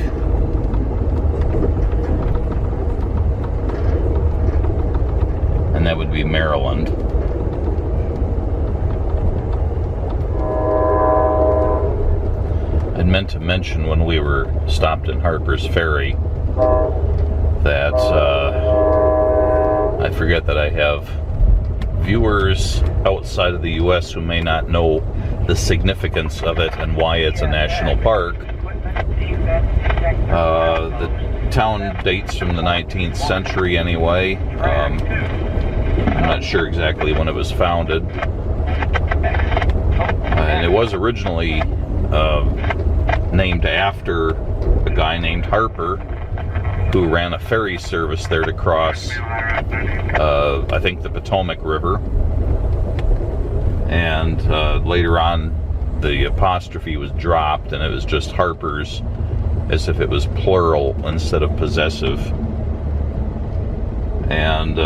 And that would be Maryland. I meant to mention when we were stopped in Harpers Ferry that I forget that I have viewers outside of the US who may not know the significance of it and why it's a national park. The town dates from the 19th century anyway. I'm not sure exactly when it was founded. And it was originally named after a guy named Harper who ran a ferry service there to cross, I think, the Potomac River. And later on the apostrophe was dropped and it was just Harpers, as if it was plural instead of possessive. And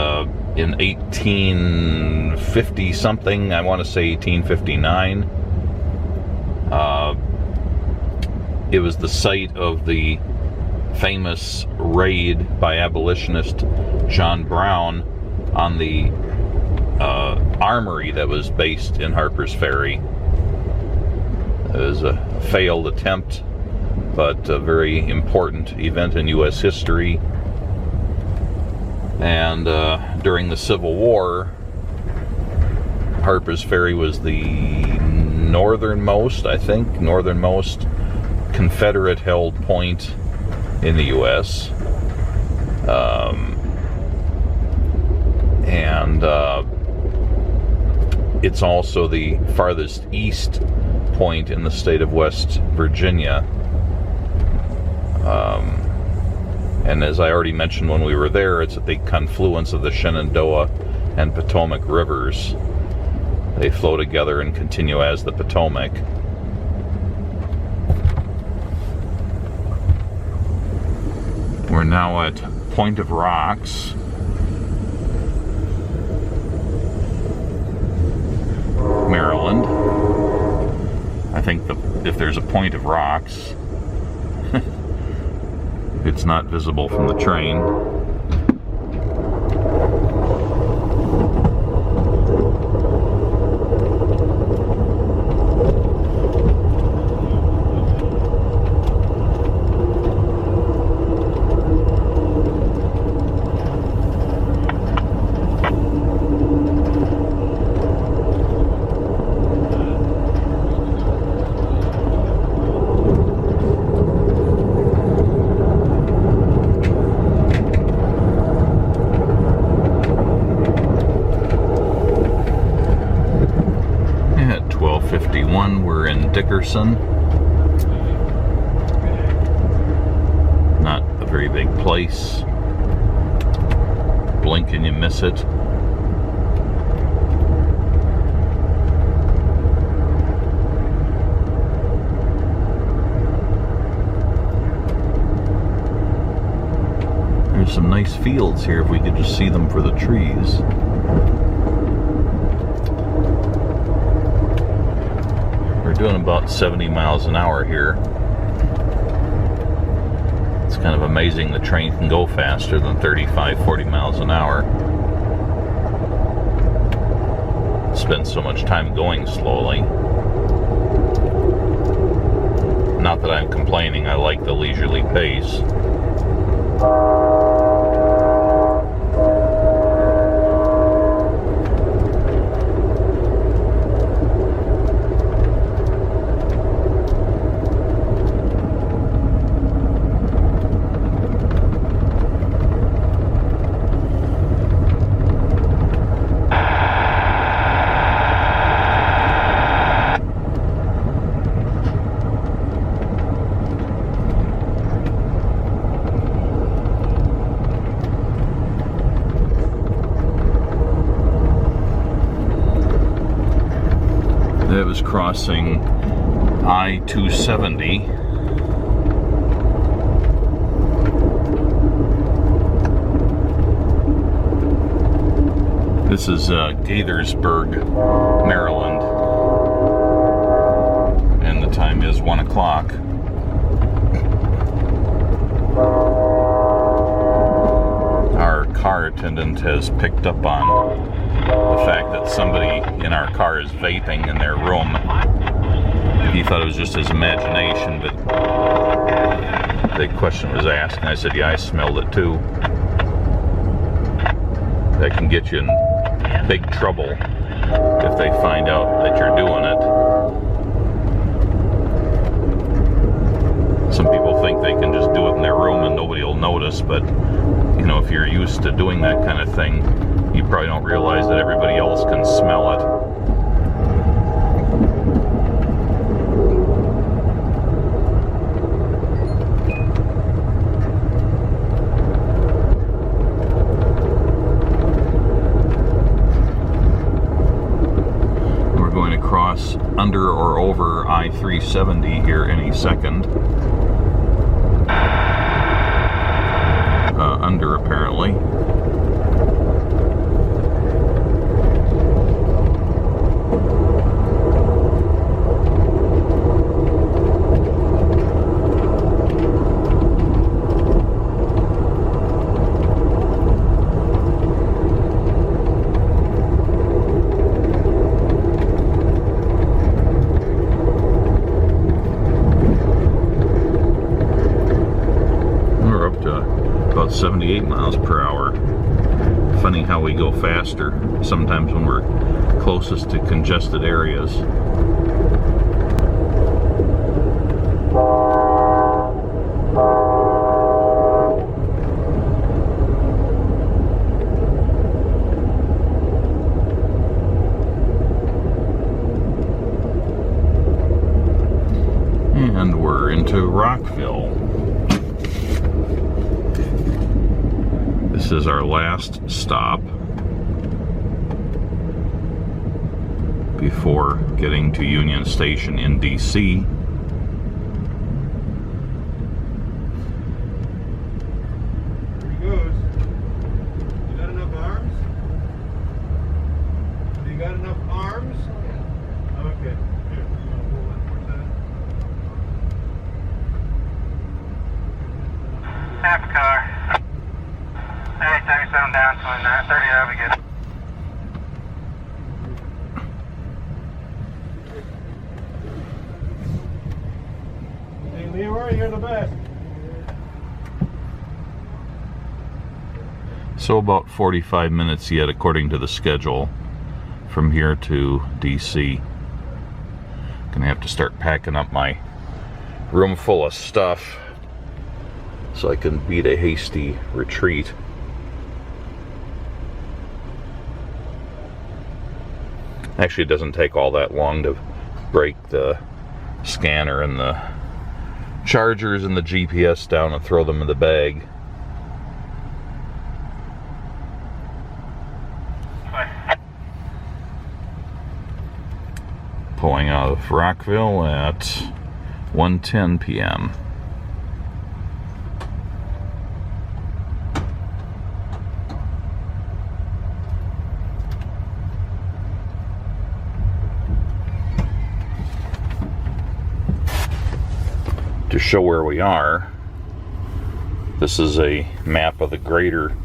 in 1850 something, I want to say 1859, it was the site of the famous raid by abolitionist John Brown on the armory that was based in Harpers Ferry. It was a failed attempt, but a very important event in U.S. history. And during the Civil War, Harpers Ferry was the northernmost Confederate-held point in the U.S. It's also the farthest east point in the state of West Virginia. And as I already mentioned when we were there, it's at the confluence of the Shenandoah and Potomac rivers. They flow together and continue as the Potomac. We're now at Point of Rocks. Maryland. I think the there's a point of rocks. It's not visible from the train. We're in Dickerson. Not a very big place. Blink and you miss it. There's some nice fields here if we could just see them for the trees. Doing about 70 miles an hour here. It's kind of amazing the train can go faster than 35, 40 miles an hour. Spend so much time going slowly. Not that I'm complaining, I like the leisurely pace. That was crossing I-270. This is Gaithersburg, Maryland, and the time is 1 o'clock. Our car attendant has picked up on the fact that somebody in our car is vaping in their room. He thought it was just his imagination, but the question was asked, and I said, yeah, I smelled it too. That can get you in big trouble if they find out that you're doing it. Some people think they can just do it in their room and nobody will notice, but you know, if you're used to doing that kind of thing, you probably don't realize that everybody else can smell it. We're going to cross under or over I-370 here any second. Under, apparently. We're up to about 78 miles per hour. Funny how we go faster sometimes when we're closest to congested areas. And we're into Rockville. This is our last stop before getting to Union Station in DC. There he goes. You got enough arms? You got enough arms? Okay. Here, you want to hold that for a second? good. Hey, Leroy, you're the best. So about 45 minutes yet, according to the schedule, from here to DC. Gonna have to start packing up my room full of stuff so I can beat a hasty retreat. Actually, it doesn't take all that long to break the scanner and the chargers and the GPS down and throw them in the bag. Pulling out of Rockville at 1:10 p.m. To show where we are, this is a map of the greater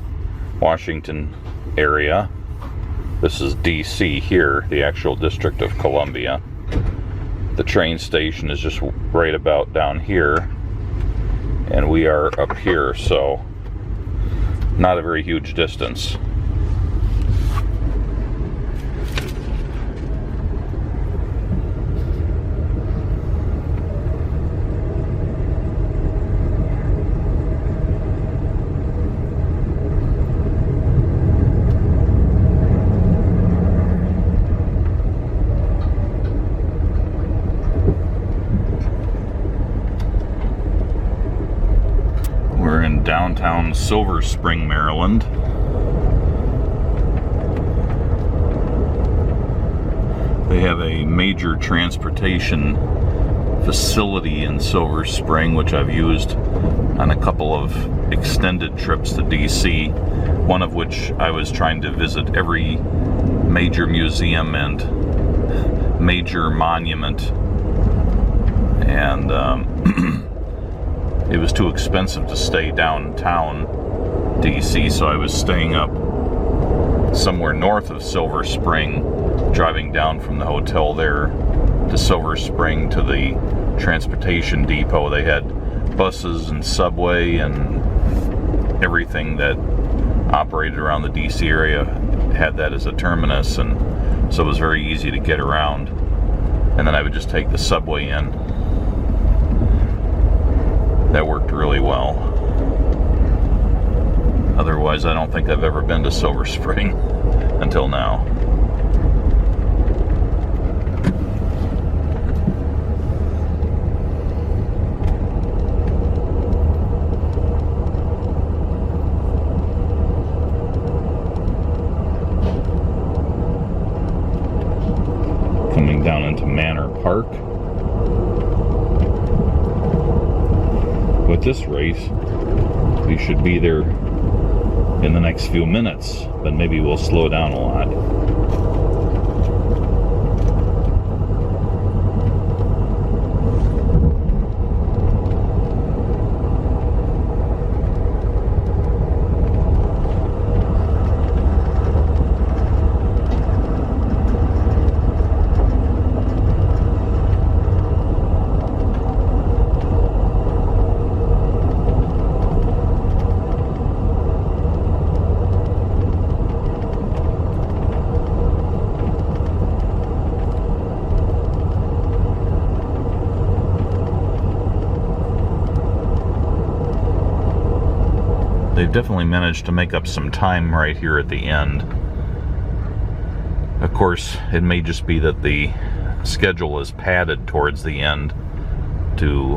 Washington area. This is DC here, the actual District of Columbia. The train station is just right about down here, and we are up here, so not a very huge distance. Downtown Silver Spring, Maryland. They have a major transportation facility in Silver Spring, which I've used on a couple of extended trips to DC, one of which I was trying to visit every major museum and major monument, and it was too expensive to stay downtown DC, so I was staying up somewhere north of Silver Spring, driving down from the hotel there to Silver Spring to the transportation depot. They had buses and subway and everything that operated around the DC area had that as a terminus, and so it was very easy to get around. And then I would just take the subway in. That worked really well. Otherwise, I don't think I've ever been to Silver Spring until now. Coming down into Manor Park. With this race, we should be there in the next few minutes, but maybe we'll slow down a lot. They've definitely managed to make up some time right here at the end. Of course, it may just be that the schedule is padded towards the end to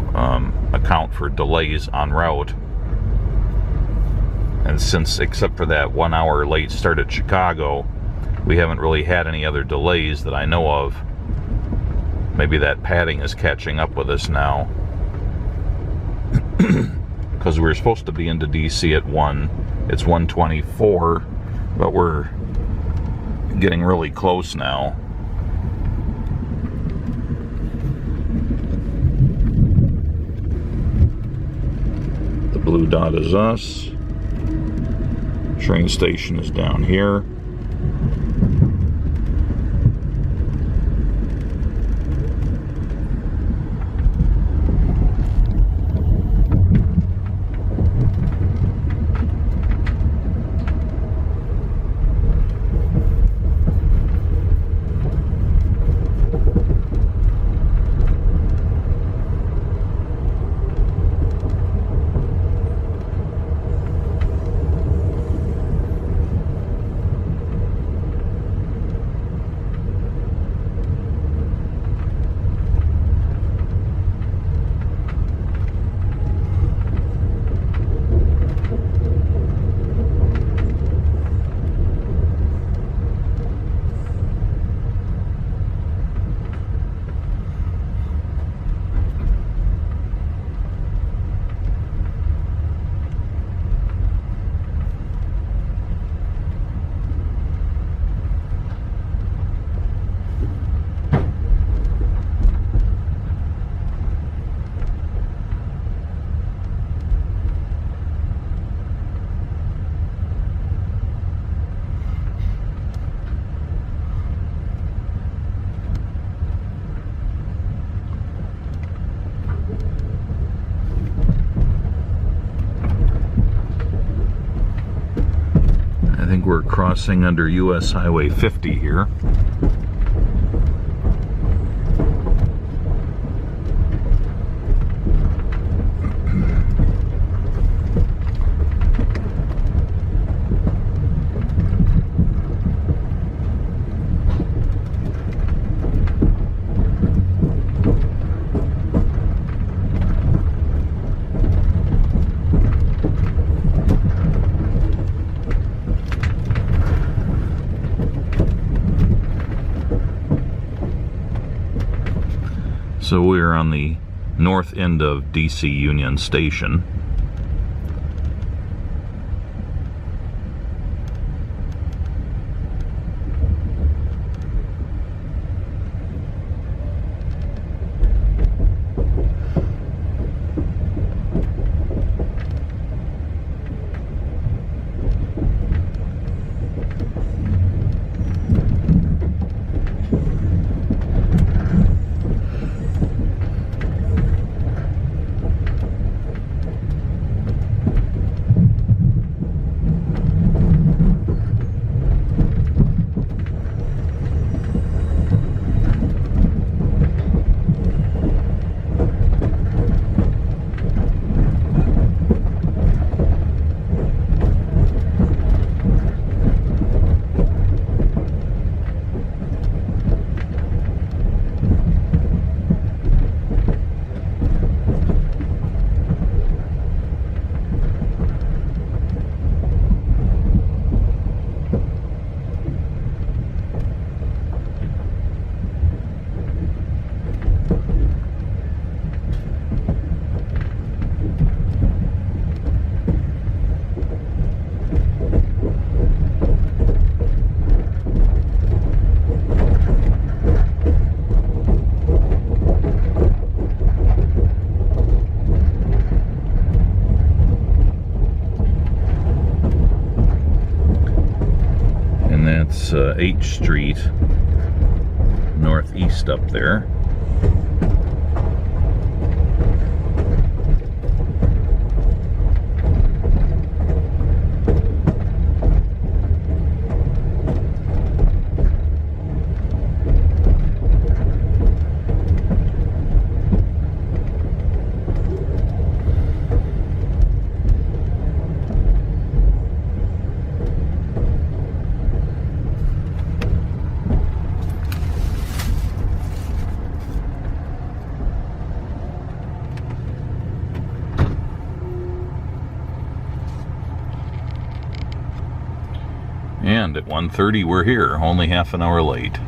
account for delays en route. And since, except for that 1 hour late start at Chicago, we haven't really had any other delays that I know of. Maybe that padding is catching up with us now. Because we were supposed to be into DC at 1. It's 1:24, but we're getting really close now. The blue dot is us. Train station is down here. we're crossing under US Highway 50 here. So we're on the north end of DC Union Station. That's H Street northeast up there. And at 1:30 we're here, only half an hour late.